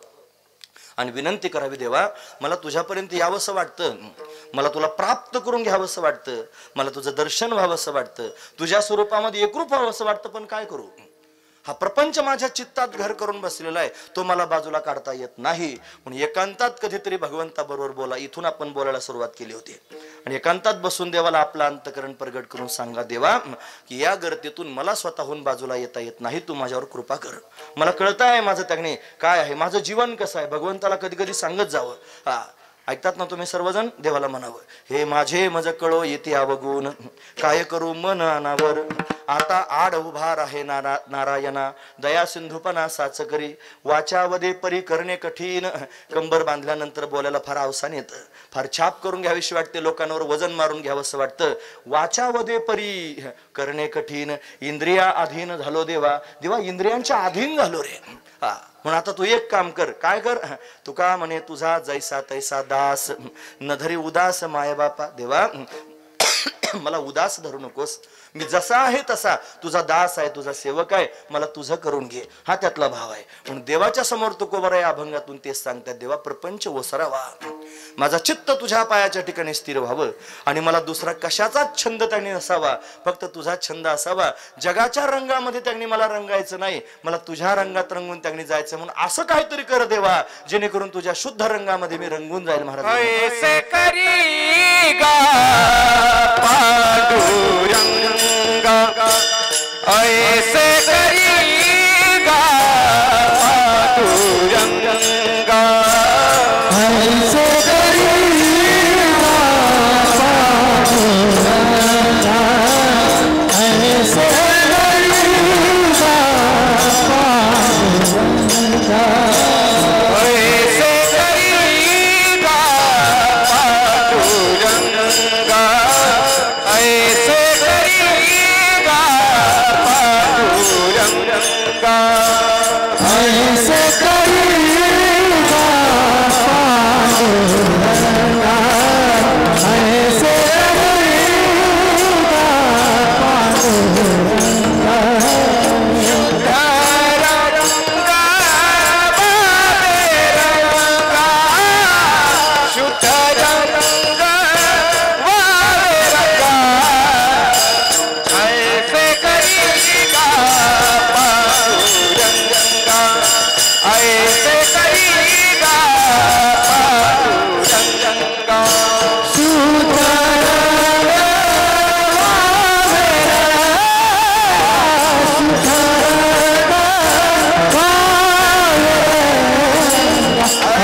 A: आणि विनंती करावी, देवा मला तुझ्यापर्यंत यावंसं वाटतं, मला तुला प्राप्त करून घ्यावंसं वाटतं, मला तुझं दर्शन व्हावंसं वाटतं, तुझ्या स्वरूपामध्ये एकरूप व्हावंसं वाटतं, पण काय करू? हा प्रपंच माझ्या चित्तात घर करून बसलेला आहे, तो मला बाजूला काढता येत नाही. म्हणून एकांतात कधीतरी भगवंताबरोबर बोला. इथून आपण बोलायला सुरुवात केली होती. आणि एकांतात बसून देवाला आपलं अंतकरण प्रगट करून सांगा, देवा की या गर्दीतून मला स्वतःहून बाजूला येता येत नाही, तू माझ्यावर कृपा कर. मला कळत आहे माझं त्याने काय आहे, माझं जीवन कसं आहे. भगवंताला कधी कधी सांगत जावं. ऐकतात ना तुम्ही सर्वजण? देवाला म्हणावं, हे माझे मज कळो येते अवगुण, काय करू मन अनावर, आता आड उभा राहे नारायणा, दया सिंधुपणा साच करी, वाचावदे परी करणे कठीण. कंबर बांधल्यानंतर बोलायला फार अवसान येतं, फार छाप करून घ्यावीशी वाटते, लोकांवर वजन मारून घ्यावं असं वाटतं. वाचावदे परी करणे कठीण, इंद्रिया अधीन झालो देवा, देवा इंद्रियांच्या अधीन झालो रे. म्हणून आता तू एक काम कर. काय कर? तुका म्हणे तुझा जैसा तैसा दास, नधरी उदास माय बापा. देवा मला उदास धरू नकोस, मी जसा आहे तसा तुझा दास आहे, तुझा सेवक आहे, मला तुझं करून घे, हा त्यातला भाव आहे. म्हणून देवाच्या समोर तुकोबर आहे अभंगातून तेच सांगतात, देवा प्रपंच ओसरावा, माझा चित्त तुझ्या पायाच्या ठिकाणी स्थिर व्हावं आणि मला दुसरा कशाचाच छंद त्यांनी नसावा, फक्त तुझा छंद असावा. जगाच्या रंगामध्ये त्यांनी मला रंगायचं नाही, मला तुझ्या रंगात रंगून त्यांनी जायचं. म्हणून असं काहीतरी कर देवा, जेणेकरून तुझ्या शुद्ध रंगामध्ये मी रंगून जाईल. महाराज
B: ऐसे करी गा पांडुरंगा, ऐसे करी गा पांडुरंगा, ऐसे करी गा पांडुरंगा, ऐसे करी गा पांडुरंगा, ऐसे करी गा पांडुरंगा, ऐसे करीगा पांडुरंगा, ऐसे करीगा पांडुरंगा, ऐसे करीगा पांडुरंगा. शुद्ध रंगा बाबे रंगा, शुद्ध रंगा बाबे रंगा, ऐसे करीगा पांडुरंगा, ऐसे करीगा पांडुरंगा. शुद्ध रंगा बाबे रंगा,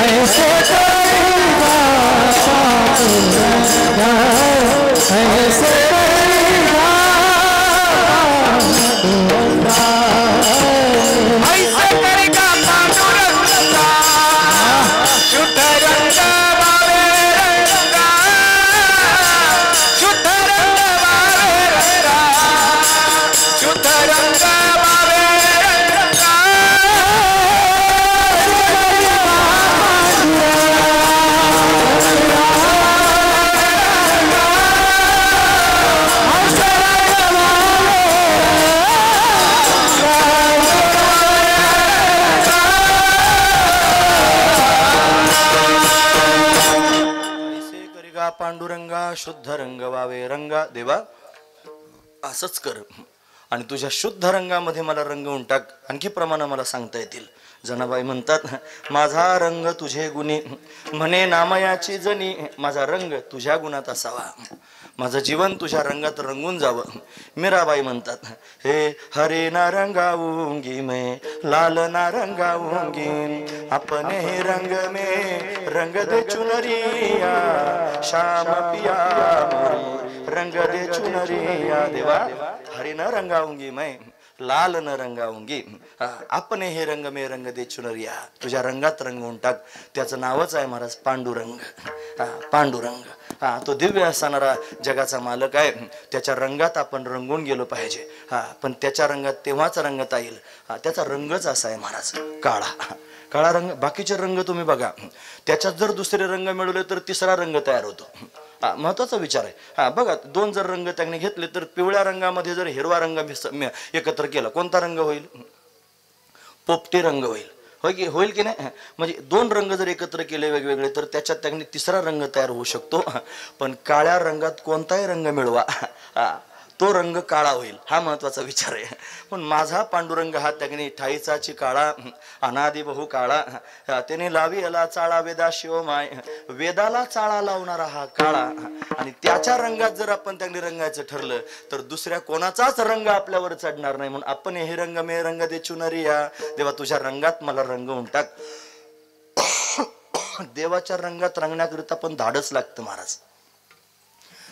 B: ऐसे करीगा पांडुरंगा, ऐसे करीगा पांडुरंगा, ऐसे करीगा पांडुरंगा. शुद्ध रंग बाबे रंगा, शुद्ध रंग बाबे रंगा, शुद्ध रंग बाबे रंगा.
A: ऐसे करिगा पांडुरंगा, शुद्ध रंग वावे रंगा. देवा असंच कर आणि तुझ्या शुद्ध रंगामध्ये मला रंगवून टाक. आणखी प्रमाण मला सांगता येतील. जनाबाई म्हणतात, माझा रंग तुझे गुणी, म्हणे नामयाची जणी, माझा रंग तुझ्या गुणात असावा, माझं जीवन तुझ्या रंगात रंगून जावं. मीराबाई म्हणतात, हे हरे ना रंगाऊंगी मैं, लाल ना रंगाऊंगी, अपने ही रंग में रंग दे चुनरिया, श्याम पिया मोरी रंग दे चुनरिया. देवा हरे न रंगाऊंगी मैं, लाल न रंगाऊंगी, अपने हे रंग में रंग दे चुनरिया, तुझ्या रंगात रंगवून टाक. त्याचं नावच आहे महाराज पांडुरंग. पांडुरंग तो दिव्य असणारा जगाचा मालक आहे. त्याच्या रंगात आपण रंगून गेलो पाहिजे. पण त्याच्या रंगात तेव्हाच रंगता येईल. त्याचा रंगच असा आहे महाराज, काळा. काळा रंग. बाकीचे रंग तुम्ही बघा, त्याच्यात जर दुसरे रंग मिळवले तर तिसरा रंग तयार होतो. महत्वाचा विचार आहे. बघा, दोन जर रंग त्यांनी घेतले तर पिवळ्या रंगामध्ये जर हिरवा रंग एकत्र केला, कोणता रंग होईल? पोपटी रंग होईल. होईल की नाही? म्हणजे दोन रंग जर एकत्र केले वेगवेगळे तर त्याच्यात त्यांनी तिसरा रंग तयार होऊ शकतो. पण काळ्या रंगात कोणताही रंग मिळवा, तो रंग काळा होईल. हा महत्वाचा विचार आहे. पण माझा पांडुरंग हा त्याने ठाईचाची काळा, अनादि बहु काळा, त्याने लावी याला चाळा वेदा शिवमाय, वेदाला चाळा लावणारा हा काळा. आणि त्याच्या रंगात जर आपण त्याने रंगायचं ठरलं तर दुसऱ्या कोणाचाच रंग आपल्यावर चढणार नाही. म्हणून आपण हे रंग मे रंग दे चुनरिया, देवा तुझ्या रंगात मला रंगवून टाक. देवाच्या रंगात रंगण्याकरिता पण धाडस लागतं महाराज.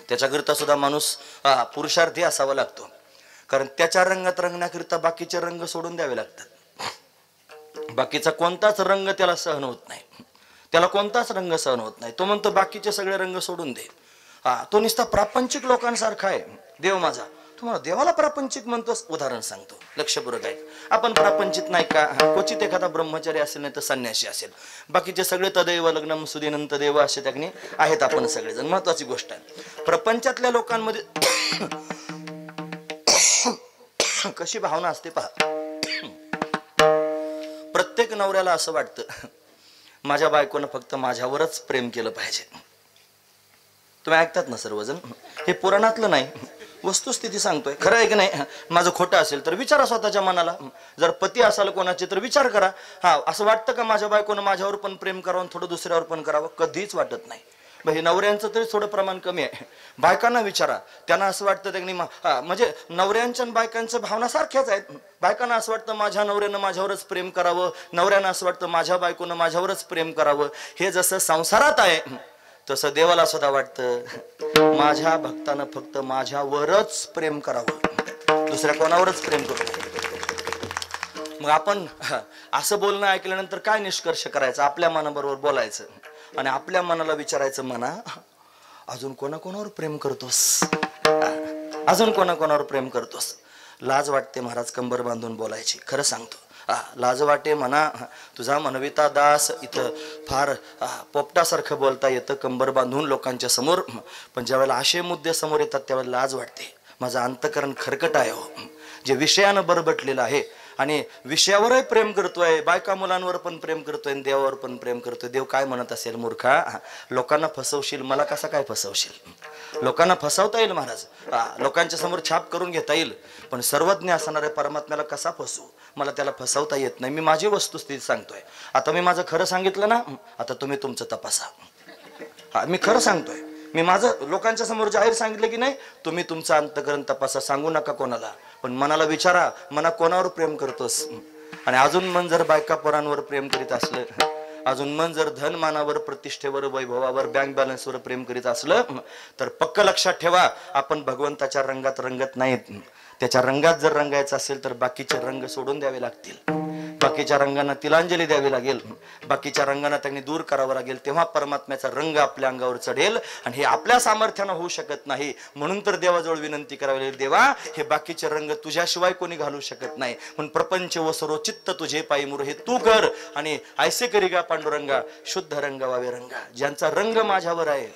A: त्याच्याकरिता सुद्धा माणूस पुरुषार्थी असावा लागतो. कारण त्याच्या रंगात रंगण्याकरिता बाकीचे रंग सोडून द्यावे लागतात. बाकीचा कोणताच रंग त्याला सहन होत नाही, त्याला कोणताच रंग सहन होत नाही. तो म्हणतो बाकीचे सगळे रंग सोडून दे. तो नुसता प्रापंचिक लोकांसारखा आहे देव माझा. तुम्हाला देवाला प्रापंचिक म्हणतोस? उदाहरण सांगतो, लक्षपूर्वक आहे. आपण प्रापंचिक नाही का? क्वचित एखादा ब्रह्मचारी असेल, नाही तर संन्यासी असेल. बाकीचे सगळे तदैव लग्नम सुदीनंत देव असे त्याने आहेत आपण सगळेजण. महत्वाची गोष्ट आहे, प्रपंचातल्या लोकांमध्ये कशी भावना असते पहा. प्रत्येक नवऱ्याला असं वाटतं माझ्या बायकोनं फक्त माझ्यावरच प्रेम केलं पाहिजे. तुम्ही ऐकतात ना सर्वजण? हे पुराणातलं नाही, वस्तुस्थिती सांगतोय. खरं आहे की नाही? माझं खोटं असेल तर विचारा स्वतःच्या मनाला. जर पती असाल कोणाचे तर विचार करा, असं वाटतं का माझ्या बायकोनं माझ्यावर पण प्रेम करावं, थोडं दुसऱ्यावर पण करावं? कधीच वाटत नाही. हे नवऱ्यांचं तरी थोडं प्रमाण कमी आहे. बायकांना विचारा, त्यांना असं वाटतं त्यांनी म्हणजे नवऱ्यांच्या आणि बायकांच्या भावना सारख्याच आहेत. बायकांना असं वाटतं माझ्या नवऱ्यानं माझ्यावरच प्रेम करावं, नवऱ्यानं असं वाटतं माझ्या बायकोनं माझ्यावरच प्रेम करावं. हे जसं संसारात आहे तसं देवाला सुद्धा वाटतं माझ्या भक्तानं फक्त माझ्यावरच प्रेम करावं, दुसऱ्या कोणावरच प्रेम करू. मग आपण असं बोलणं ऐकल्यानंतर काय निष्कर्ष करायचा? आपल्या मनाबरोबर बोलायचं आणि आपल्या मनाला विचारायचं, मना अजून कोणाकोणावर प्रेम करतोस? अजून कोणाकोणावर प्रेम करतोस? लाज वाटते महाराज कंबर बांधून बोलायची. खरं सांगतो, लाज वाटे म्हणा. तुझा मनविता दास इथं फार पोपटासारखं बोलता येतं कंबर बांधून लोकांच्या समोर, पण ज्यावेळेला असे मुद्दे समोर येतात त्यावेळेला लाज वाटते. माझं अंतकरण खरकट आहे हो, जे विषयानं बरबटलेलं आहे. आणि विषयावरही प्रेम करतोय, बायका मुलांवर पण प्रेम करतोय, देवावर पण प्रेम करतोय. देव काय म्हणत असेल? मूर्खा, लोकांना फसवशील, मला कसा काय फसवशील? लोकांना फसवता येईल महाराज, लोकांच्या समोर छाप करून घेता येईल, पण सर्वज्ञ असणाऱ्या परमात्म्याला कसा फसवू? मला त्याला फसवता येत नाही. मी माझी वस्तुस्थिती सांगतोय. आता मी माझं खरं सांगितलं ना, आता तुम्ही तुमचं तपासा. मी खरं सांगतोय, मी माझं लोकांच्या समोर जाहीर सांगितलं की नाही, तुम्ही तुमचं अंतकरण तपासा. सांगू नका कोणाला, पण मनाला विचारा, मना कोणावर प्रेम करतोस? आणि अजून मन जर बायका पोरांवर प्रेम करीत असलं, अजून मन जर धनमानावर, प्रतिष्ठेवर, वैभवावर, बँक बॅलन्सवर प्रेम करीत असलं, तर पक्क लक्षात ठेवा, आपण भगवंताच्या रंगात रंगत नाहीत. त्याच्या रंगात जर रंगायचं असेल तर बाकीचे रंग सोडून द्यावे लागतील. बाकीच्या रंगांना तिलांजली द्यावी लागेल, बाकीच्या रंगांना त्यांनी दूर करावं लागेल. तेव्हा परमात्म्याचा रंग आपल्या अंगावर चढेल. आणि हे आपल्या सामर्थ्यानं होऊ शकत नाही. म्हणून तर देवाजवळ विनंती करावी लागेल, देवा हे बाकीचे रंग तुझ्याशिवाय कोणी घालू शकत नाही. पण प्रपंच वसरो चित्त तुझे पायी मुर, हे तू कर. आणि ऐसे करी गा पांडुरंगा, शुद्ध रंग वावे रंगा. ज्यांचा रंग माझ्यावर आहे,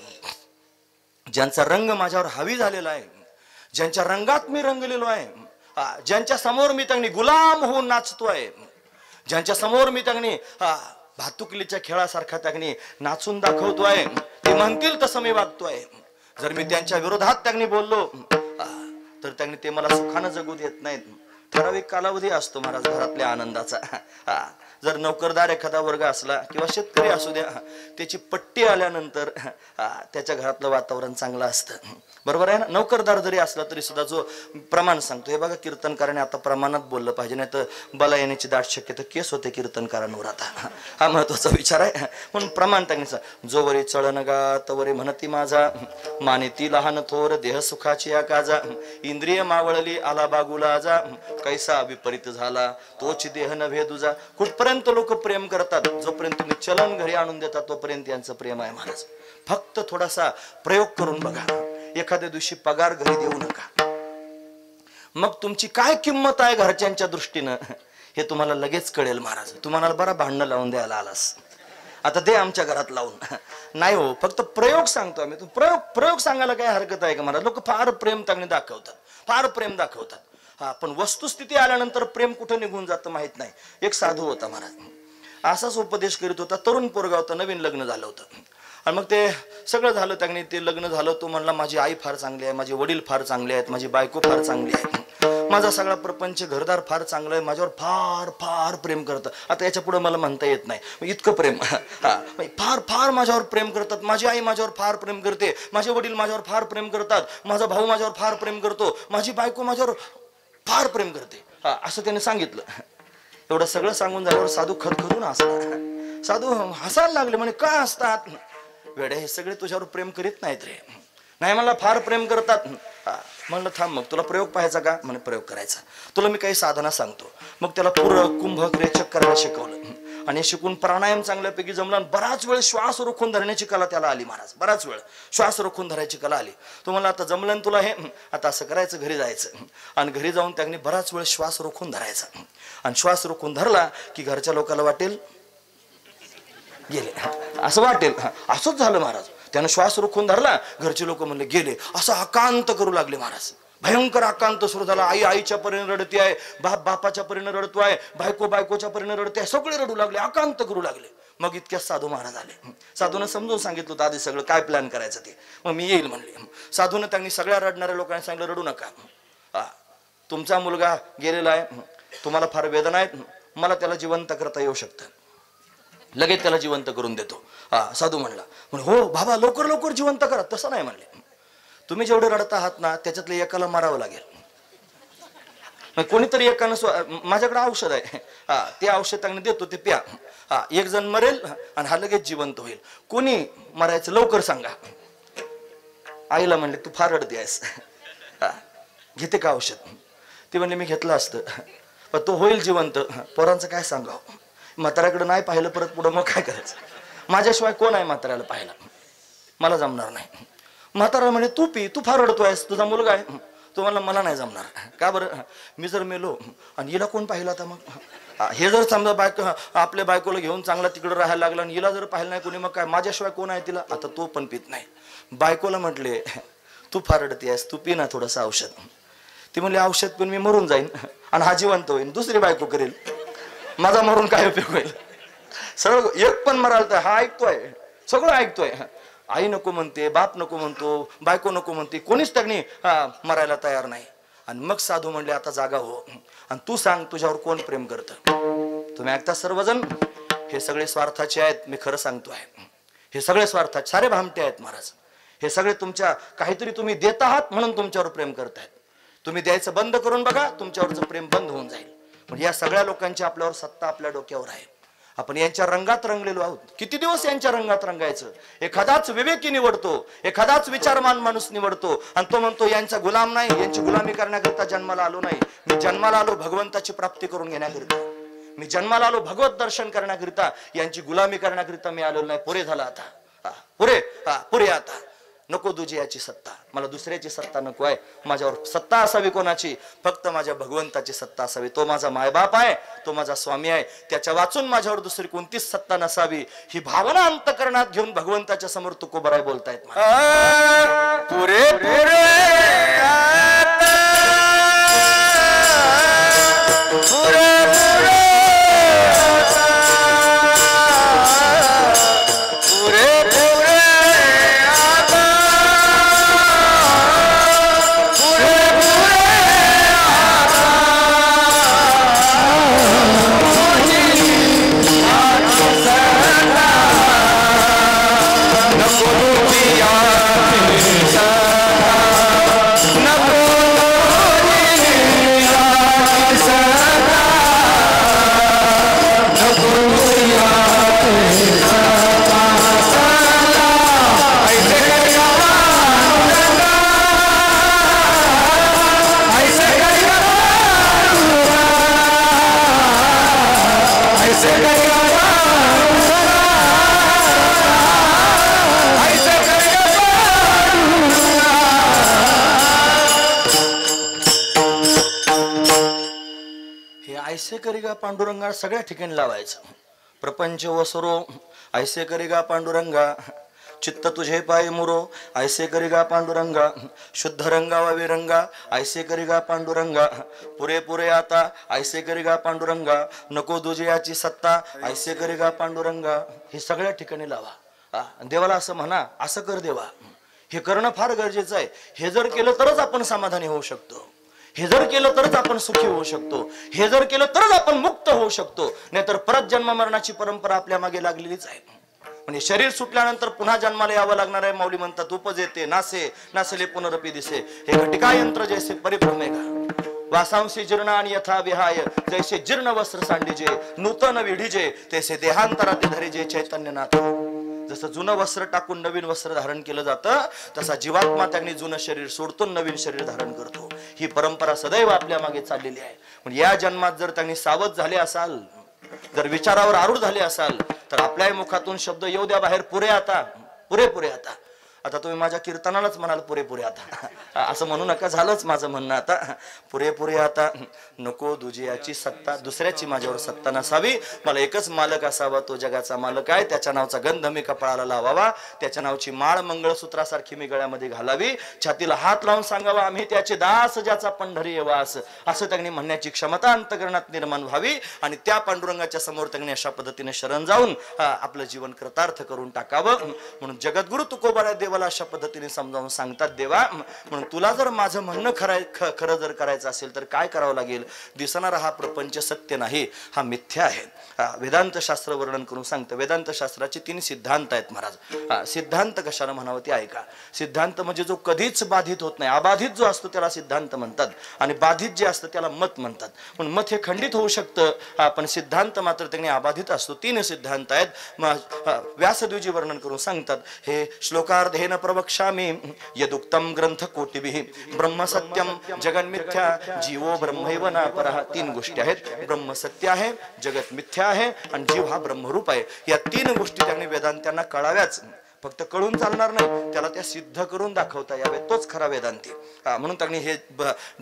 A: ज्यांचा रंग माझ्यावर हावी झालेला आहे, ज्यांच्या रंगात मी रंगलेलो आहे, ज्यांच्या समोर मी त्यांनी गुलाम होऊन नाचतोय, ज्यांच्या समोर मी त्यांनी भातुकलीच्या खेळासारखा त्यांनी नाचून दाखवतोय, ते म्हणतील तसं मी वागतोय. जर मी त्यांच्या विरोधात त्यांनी बोललो तर त्यांनी ते मला सुखानं जगू देत नाहीत. ठराविक कालावधी असतो महाराज घरातल्या आनंदाचा. जर नोकरदार एखादा वर्ग असला किंवा शेतकरी असू द्या, त्याची पट्टी आल्यानंतर त्याच्या घरातलं वातावरण चांगलं असतं. बरोबर आहे ना? नोकरदार जरी असला तरी सुद्धा जो प्रमाण सांगतो, हे बघा कीर्तनकाराने आता प्रमाणात बोललं पाहिजे, नाही तर बला येण्याची दाट शक्यता केस होते कीर्तनकारांवर. आता हा महत्वाचा विचार आहे. म्हणून प्रमाण टाकण्याचा, जोवरी चळन गा तवरे म्हणती माझा, मानेती लहान थोर देह सुखाची या काजा, इंद्रिय मावळली आला बागुला जा, कैसा विपरीत झाला तोच देह नव्हे तुझा. कुठपर्यंत लोक प्रेम करतात? जोपर्यंत तुम्ही चलन घरी आणून देता तोपर्यंत यांचं प्रेम आहे महाराज. फक्त थोडासा प्रयोग करून बघा. एखाद्या दिवशी पगार घरी देऊ नका, मग तुमची काय किंमत आहे घरच्यांच्या दृष्टीनं हे तुम्हाला लगेच कळेल महाराज. तुम्हाला बरं भांडणं लावून द्यायला आलास, आता दे आमच्या घरात लावून. नाही हो, फक्त प्रयोग सांगतो आम्ही. प्रयोग सांगायला काय हरकत आहे का महाराज? लोक फार प्रेम त्यांनी दाखवतात, फार प्रेम दाखवतात. पण वस्तुस्थिती आल्यानंतर प्रेम कुठं निघून जातं माहित नाही. एक साधू होता महाराज, असाच उपदेश करीत होता. तरुण पोरगा होता, नवीन लग्न झालं होतं. आणि मग ते सगळं झालं, त्यांनी ते लग्न झालं. तो म्हणला माझी आई फार चांगली आहे, माझे वडील फार चांगले आहेत, माझी बायको फार चांगली आहे, माझा सगळा प्रपंच घरदार फार चांगलं आहे, माझ्यावर फार फार प्रेम करतं. आता याच्या पुढे मला म्हणता येत नाही इतकं प्रेम. फार फार माझ्यावर प्रेम करतात. माझी आई माझ्यावर फार प्रेम करते, माझे वडील माझ्यावर फार प्रेम करतात, माझा भाऊ माझ्यावर फार प्रेम करतो, माझी बायको माझ्यावर फार प्रेम करते, असं त्याने सांगितलं. एवढं सगळं सांगून झाल्यावर साधू खदखदून हसला. साधू हसायला लागले, म्हणे का हसतात? वेड्या, हे सगळे तुझ्यावर प्रेम करीत नाहीत रे. नाही मला फार प्रेम करतात. म्हणलं थांब मग तुला प्रयोग पाहायचा का? म्हणे प्रयोग करायचा. तुला मी काही साधना सांगतो. मग त्याला पूरक कुंभक रेचक करायला शिकवलं आणि शिकून प्राणायाम चांगल्यापैकी जमला. बराच वेळ श्वास रोखून धरण्याची कला त्याला आली महाराज. बराच वेळ श्वास रोखून धरायची कला आली. तो म्हणला आता जमलं तुला हे, आता असं करायचं, घरी जायचं आणि घरी जाऊन त्याने बराच वेळ श्वास रोखून धरायचा आणि श्वास रोखून धरला की घरच्या लोकांना वाटेल गेले, असं वाटेल. असंच झालं महाराज. त्यानं श्वास रोखून धरला, घरचे लोक म्हणले गेले. असं आकांत करू लागले महाराज. भयंकर आकांत सुरू झाला. आई आईच्या परीने रडती आहे, बाप बापाच्या परीने रडतो आहे, बायको बायकोच्या परीने रडते आहे. सगळे रडू लागले, आकांत करू लागले. मग इतक्यात साधू महाराज आले. साधूनं समजून सांगितलं होतं आधी सगळं काय प्लॅन करायचं ते. मग मी येईल म्हणले. साधूनं त्यांनी सगळ्या रडणाऱ्या लोकांनी सांगितलं रडू नका, तुमचा मुलगा गेलेला आहे, तुम्हाला फार वेदना आहेत, मला त्याला जिवंत करता येऊ शकतं, लगेच त्याला जिवंत करून देतो. साधू म्हणला हो बाबा लवकर लवकर जिवंत करा. तसं नाही म्हणले, तुम्ही जेवढे रडत आहात ना त्याच्यातले एकाला मारावं लागेल. कोणीतरी एकानं माझ्याकडे औषध आहे, ते औषध त्यांनी देतो ते प्या. एक जण मरेल आणि हा लगेच जिवंत होईल. कोणी मरायचं लवकर सांगा. आईला म्हणले तू फार रडते आहेस, घेते का औषध? ती म्हणले मी घेतलं असतं पण तो होईल जिवंत. पोरांचं काय सांगावं, म्हाताऱ्याकडे नाही पाहिलं परत पुढं मग काय करायचं? माझ्याशिवाय कोण आहे म्हाताऱ्याला पाहायला? मला जमणार नाही. म्हातारा म्हणे तू पी, तू फार रडतोयस, तुझा मुलगा आहे. तो म्हणला मला नाही जमणार. का बरं? मी जर मेलो आणि हिला कोण पाहिलं आता मग? हे जर समजा बायको आपल्या बायकोला घेऊन चांगला तिकडे राहायला लागला आणि हिला जर पाहिलं नाही कोणी मग काय, माझ्याशिवाय कोण आहे तिला? आता तो पण पित नाही. बायकोला म्हटले तू फार रडतीयस, तू पी ना थोडंसं औषध. ती म्हणली औषध पिऊन मी मरून जाईन आणि हा जिवंत होईन, दुसरी बायको करेल, माझा मरून काय उपयोग होईल? सरळ एक पण मराल तर हा ऐकतोय, सगळं ऐकतोय. आई नको म्हणते, बाप नको म्हणतो, बायको नको म्हणते, कोणीच त्यांनी मरायला तयार नाही. आणि मग साधू म्हणले आता जागा हो आणि तू सांग तुझ्यावर कोण प्रेम करतं? तुम्ही ऐकता सर्वजण, हे सगळे स्वार्थाचे आहेत. मी खरं सांगतोय, हे सगळे स्वार्थाचे, सारे भामटे आहेत महाराज. हे सगळे तुमच्या काहीतरी तुम्ही देत आहात म्हणून तुमच्यावर प्रेम करतायत. तुम्ही द्यायचं बंद करून बघा, तुमच्यावरचं प्रेम बंद होऊन जाईल. पण या सगळ्या लोकांची आपल्यावर सत्ता आपल्या डोक्यावर आहे. आपण यांच्या रंगात रंगलेलो आहोत. किती दिवस यांच्या रंगात रंगायचं? एखादाच विवेकी निवडतो, एखादाच विचारमान माणूस निवडतो आणि तो म्हणतो यांचा गुलाम नाही, यांची गुलामी करण्याकरिता जन्माला आलो नाही. मी जन्माला आलो भगवंताची प्राप्ती करून घेण्याकरिता. मी जन्माला आलो भगवत दर्शन करण्याकरिता, यांची गुलामी करण्याकरिता मी आलेलो नाही. पुरे झाला आता, पुरे आता. नको तुझी याची सत्ता, मला दुसऱ्याची सत्ता नको आहे. माझ्यावर सत्ता असावी कोणाची? फक्त माझ्या भगवंताची सत्ता असावी. तो माझा मायबाप आहे, तो माझा स्वामी आहे, त्याच्या वाचून माझ्यावर दुसरी कोणतीच सत्ता नसावी. ही भावना अंतकरणात घेऊन भगवंताच्या समोर तुकोबराय बोलतायत.
B: पुरे पुरे
A: ऐसे करिगा पांडुरंगा सगळ्या ठिकाणी लावायचं. प्रपंच वसरो ऐसे करिगा पांडुरंगा, चित्त तुझे पाय मुरो ऐसे करिगा पांडुरंगा, शुद्ध रंगा व विरंगा ऐसे करिगा पांडुरंगा, पुरे पुरे आता ऐसे करिगा पांडुरंगा, नको तुझे याची सत्ता ऐसे करिगा पांडुरंगा. हे सगळ्या ठिकाणी लावा. देवाला असं म्हणा, असं कर देवा. हे करणं फार गरजेचं आहे. हे जर केलं तरच आपण समाधानी होऊ शकतो. हे जर केलं तरच आपण सुखी होऊ शकतो. हे जर केलं तरच आपण मुक्त होऊ शकतो. नाहीतर परत जन्म मरणाची परंपरा आपल्या मागे लागलेलीच आहे. म्हणजे शरीर सुटल्यानंतर पुन्हा जन्माला यावं लागणार आहे. माऊली म्हणतात उपजेते नासे नासले पुनरपी दिसे, हे घटिका यंत्र जैसे परिभ्रमेगा वासांशी जीर्ण आणि यथा विहाय, जैसे जीर्ण वस्त्र सांडीजे नूतन विढीजे, तैसे देहांतराते धरीजे चैतन्यनाथ. जसं जुनं वस्त्र टाकून नवीन वस्त्र धारण केलं जातं, तसा जीवात्मा त्यांनी जुनं शरीर सोडतो, नवीन शरीर धारण करतो. ही परंपरा सदैव आपल्या मागे चाललेली आहे. पण या जन्मात जर त्यांनी सावध झाले असाल, जर विचारावर आरूढ झाले असाल, तर आपल्याही मुखातून शब्द येऊ द्या बाहेर, पुरे आता, पुरे पुरे आता. आता तुम्ही माझ्या कीर्तनालाच म्हणाल पुरेपुरे आता, असं म्हणू नका, झालंच माझं म्हणणं आता. पुरेपुरे आता नको दुजियाची सत्ता, दुसऱ्याची माझ्यावर सत्ता नसावी. मला एकच मालक असावा, तो जगाचा मालक आहे. त्याच्या नावाचा गंध मी कपाळाला लावावा, त्याच्या नावाची माळ मंगळसूत्रासारखी मी गळ्यामध्ये घालावी, छातीला हात लावून सांगावा आम्ही त्याचे दास, ज्याचा पंढरी वास, असं त्यांनी म्हणण्याची क्षमता अंतकरणात निर्माण व्हावी. आणि त्या पांडुरंगाच्या समोर त्यांनी अशा पद्धतीने शरण जाऊन आपलं जीवन कृतार्थ करून टाकावं. म्हणून जगद्गुरु तुकोबा देवाला अशा पद्धतीने समजावून सांगतात, देवा म्हणून तुला जर माझं म्हणणं खरं जर करायचं असेल तर काय करावं लागेल. दिसणारा हा प्रपंच सत्य नाही, हा मिथ्या आहे. वेदांत शास्त्र वर्णन करून सांगतं. वेदांत शास्त्राचे 3 सिद्धांत आहेत महाराज. सिद्धांत कशाला म्हणावं ते ऐका. सिद्धांत म्हणजे जो कधीच बाधित होत नाही, अबाधित जो असतो त्याला सिद्धांत म्हणतात, आणि बाधित जे असतं त्याला मत म्हणतात. पण मत हे खंडित होऊ शकतं, पण सिद्धांत मात्र त्यांनी अबाधित असतो. 3 सिद्धांत आहेत. व्यासदेवजी वर्णन करून सांगतात, हे श्लोकार्ध हे न प्रवक्ष्यामि यदुक्तम ग्रंथ कोटिभिः ब्रह्म सत्यम जगन मिथ्या जीवो ब्रह्मैव न परः. 3 गोष्टी आहेत. ब्रह्म सत्य आहे, जगत मिथ्या आहे, आणि जीव हा ब्रह्मरूप आहे. या 3 गोष्टी त्यांनी वेदांत्यांना कळाव्याच. फक्त कळून चालणार नाही, त्याला त्या सिद्ध करून दाखवता यावे, तोच खरा वेदांती. म्हणून त्यांनी हे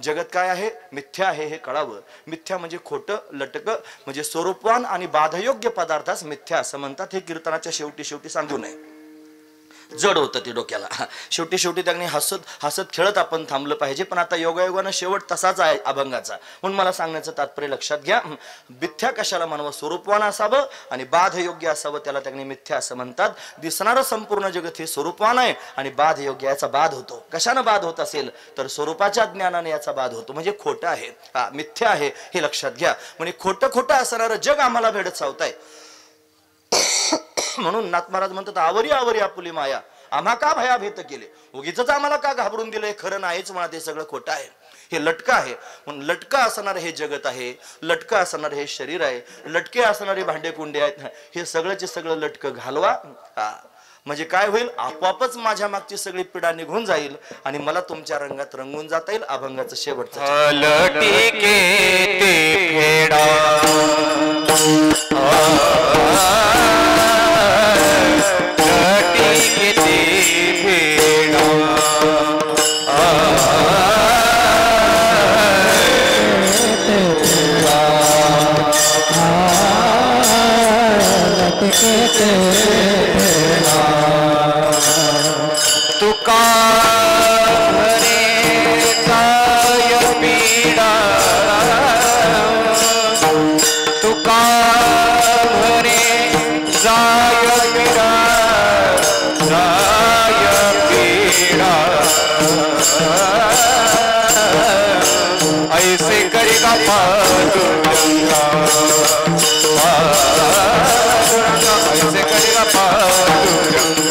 A: जगत काय आहे, मिथ्या आहे हे कळावं. मिथ्या म्हणजे खोटं, लटक म्हणजे स्वरूपवान आणि बाधयोग्य पदार्थास मिथ्या असं म्हणतात. हे कीर्तनाच्या शेवटी सांगू नये, जड होतं ते डोक्याला. शेवटी त्यांनी हसत खेळत आपण थांबलं पाहिजे. पण आता योगायोगानं शेवट तसाच आहे अभंगाचा. म्हणून मला सांगण्याचं तात्पर्य लक्षात घ्या. मिथ्या कशाला म्हणावं, स्वरूपवान असावं आणि बाधयोग्य असावं, त्याला त्यांनी मिथ्या असं म्हणतात. दिसणारं संपूर्ण जगत हे स्वरूपवान आहे आणि बाधयोग्य, याचा बाध होतो. कशानं बाध होत असेल तर स्वरूपाच्या ज्ञानाने याचा बाध होतो, म्हणजे खोटं आहे, मिथ्या आहे, हे लक्षात घ्या. म्हणजे खोटं असणारं जग आम्हाला भेडत सावताय. म्हणून नाथ महाराज म्हणतात, आवरी आवरी आपुली माया, आम्हा का भयाभीत केले, उगीच आम्हाला का घाबरून दिले, खरं नाहीच म्हणा, ते सगळं खोटं आहे, हे लटकं आहे. म्हणून लटकं असणार हे जगत आहे, लटकं असणार हे शरीर आहे, लटके असणारे भांडे कुंडे आहेत, हे सगळंचे सगळं लटकं घालवा. म्हणजे काय होईल, आपोआपच माझ्या मागची सगळी पिढा निघून जाईल आणि मला तुमच्या रंगात रंगून जाता येईल. अभंगाचं शेवटचं
B: तुका ऐसे करेगा पांडुरंगा, ऐसे करेगा पांडुरंगा.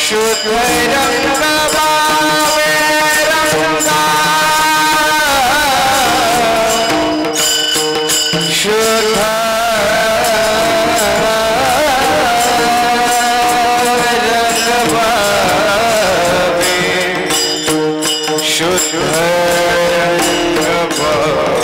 B: शुद्ध रंग भावे रंगा, शुद्ध रंग भावे, शुद्ध रंग भावे.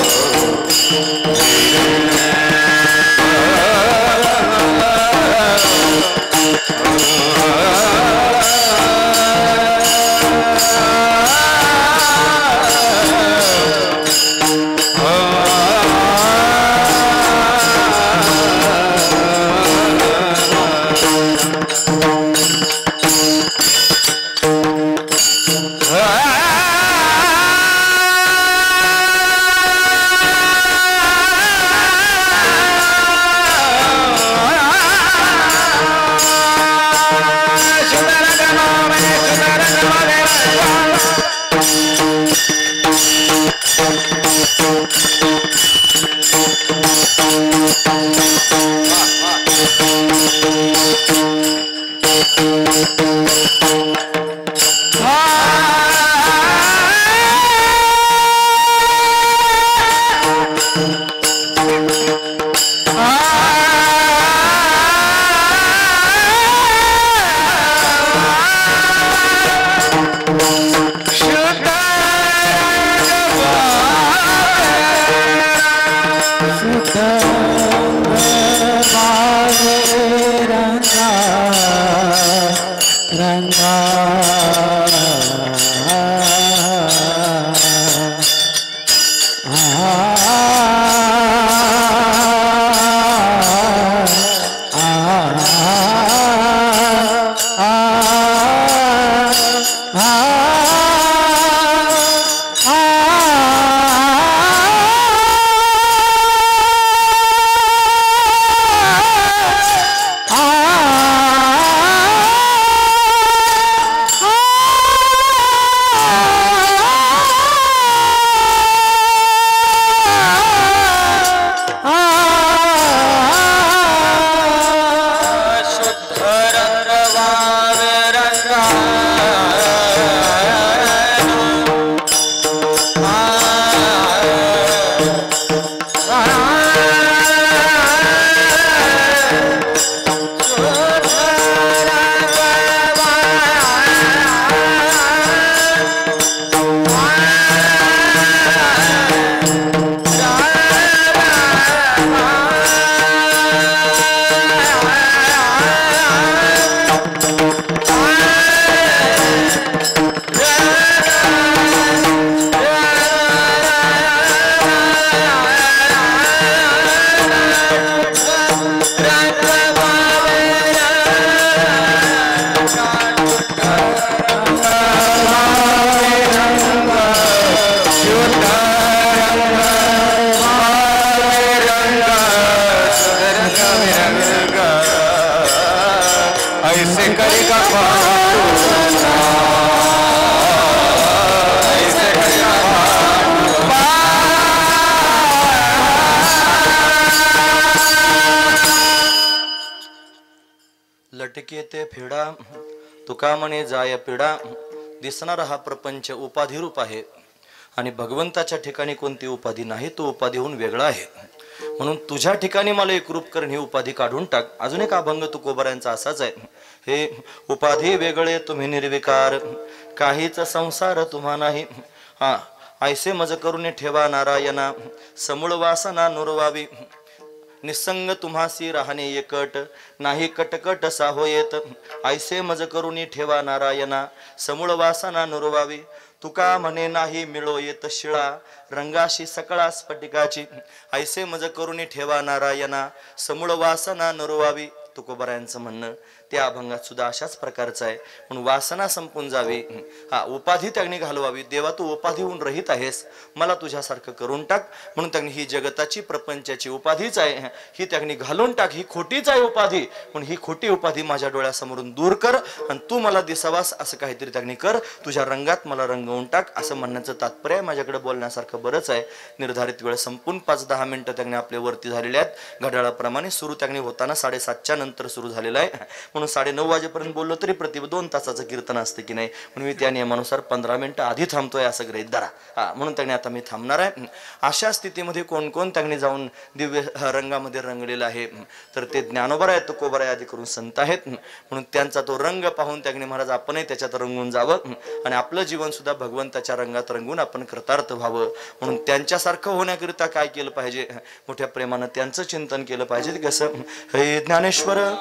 A: खटके ते फेडा तुका म्हणे जाय पिडा. दिसणारा हा प्रपंच उपाधी रूप आहे आणि भगवंताच्या ठिकाणी कोणती उपाधी नाही, तो उपाधीहून वेगळा आहे. म्हणून तुझ्या ठिकाणी मला एक रूप करून ही उपाधी काढून टाक. अजून एक अभंग तुकोबऱ्यांचा असाच आहे. हे उपाधी वेगळे तुम्ही निर्विकार, काहीच संसार तुम्हा नाही. हा ऐसे मज करून ठेवा नारायणा, समूळ वासना नुरवावी. निसंग तुम्हासी राहणे एकट, नाही कटकट साहो येत. ऐसे मज करून ठेवा नारायणा, समूळ वासना नुरवावी. तुका म्हणे नाही मिळो येत शिळा, रंगाशी सकळा स्फटिकाची. ऐसे मज करून ठेवा नारायणा, समूळ वासना नुरवावी. तुकोबऱ्यांचं म्हणणं त्या अभंगात सुद्धा अशाच प्रकारचं आहे. म्हणून वासना संपून जावी, हा उपाधी त्यांनी घालवावी. देवा तू उपाधीहून रहित आहेस, मला तुझ्यासारखं करून टाक. म्हणून त्यांनी ही जगताची प्रपंचाची उपाधीच आहे, ही त्यांनी घालून टाक. ही खोटीच आहे उपाधी, म्हणून ही खोटी उपाधी माझ्या डोळ्यासमोरून दूर कर आणि तू मला दिसावास असं काहीतरी त्यांनी कर. तुझ्या रंगात मला रंगवून टाक, असं म्हणण्याचं तात्पर्य आहे. माझ्याकडे बोलण्यासारखं बरंच आहे. निर्धारित वेळ संपून 5-10 मिनिटं त्यांनी आपल्या वरती झालेले आहेत. घड्याळाप्रमाणे सुरू त्यांनी होताना 7:30च्या नंतर सुरू झालेला आहे. म्हणून 9:30 वाजेपर्यंत बोललो तरी प्रति 2 तासाचं कीर्तन असते की नाही, म्हणून मी त्या नियमानुसार 15 मिनिटं आधी थांबतोय असं गृहीत धरा. म्हणून त्यांनी आता मी थांबणार आहे. अशा स्थितीमध्ये कोण कोण त्यांनी जाऊन दिव्य रंगामध्ये रंगलेलं आहे, तर ते ज्ञानोबा आहेत, तुकोबा आहे, आदी करून संत आहेत. म्हणून त्यांचा तो रंग पाहून त्यांनी महाराज आपणही त्याच्यात रंगून जावं आणि आपलं जीवन सुद्धा भगवंताच्या रंगात रंगून आपण कृतार्थ व्हावं. म्हणून त्यांच्यासारखं होण्याकरिता काय केलं पाहिजे, मोठ्या प्रेमानं त्यांचं चिंतन केलं पाहिजे. कसं हे ज्ञानेश्वर
B: ज्ञानेश्वर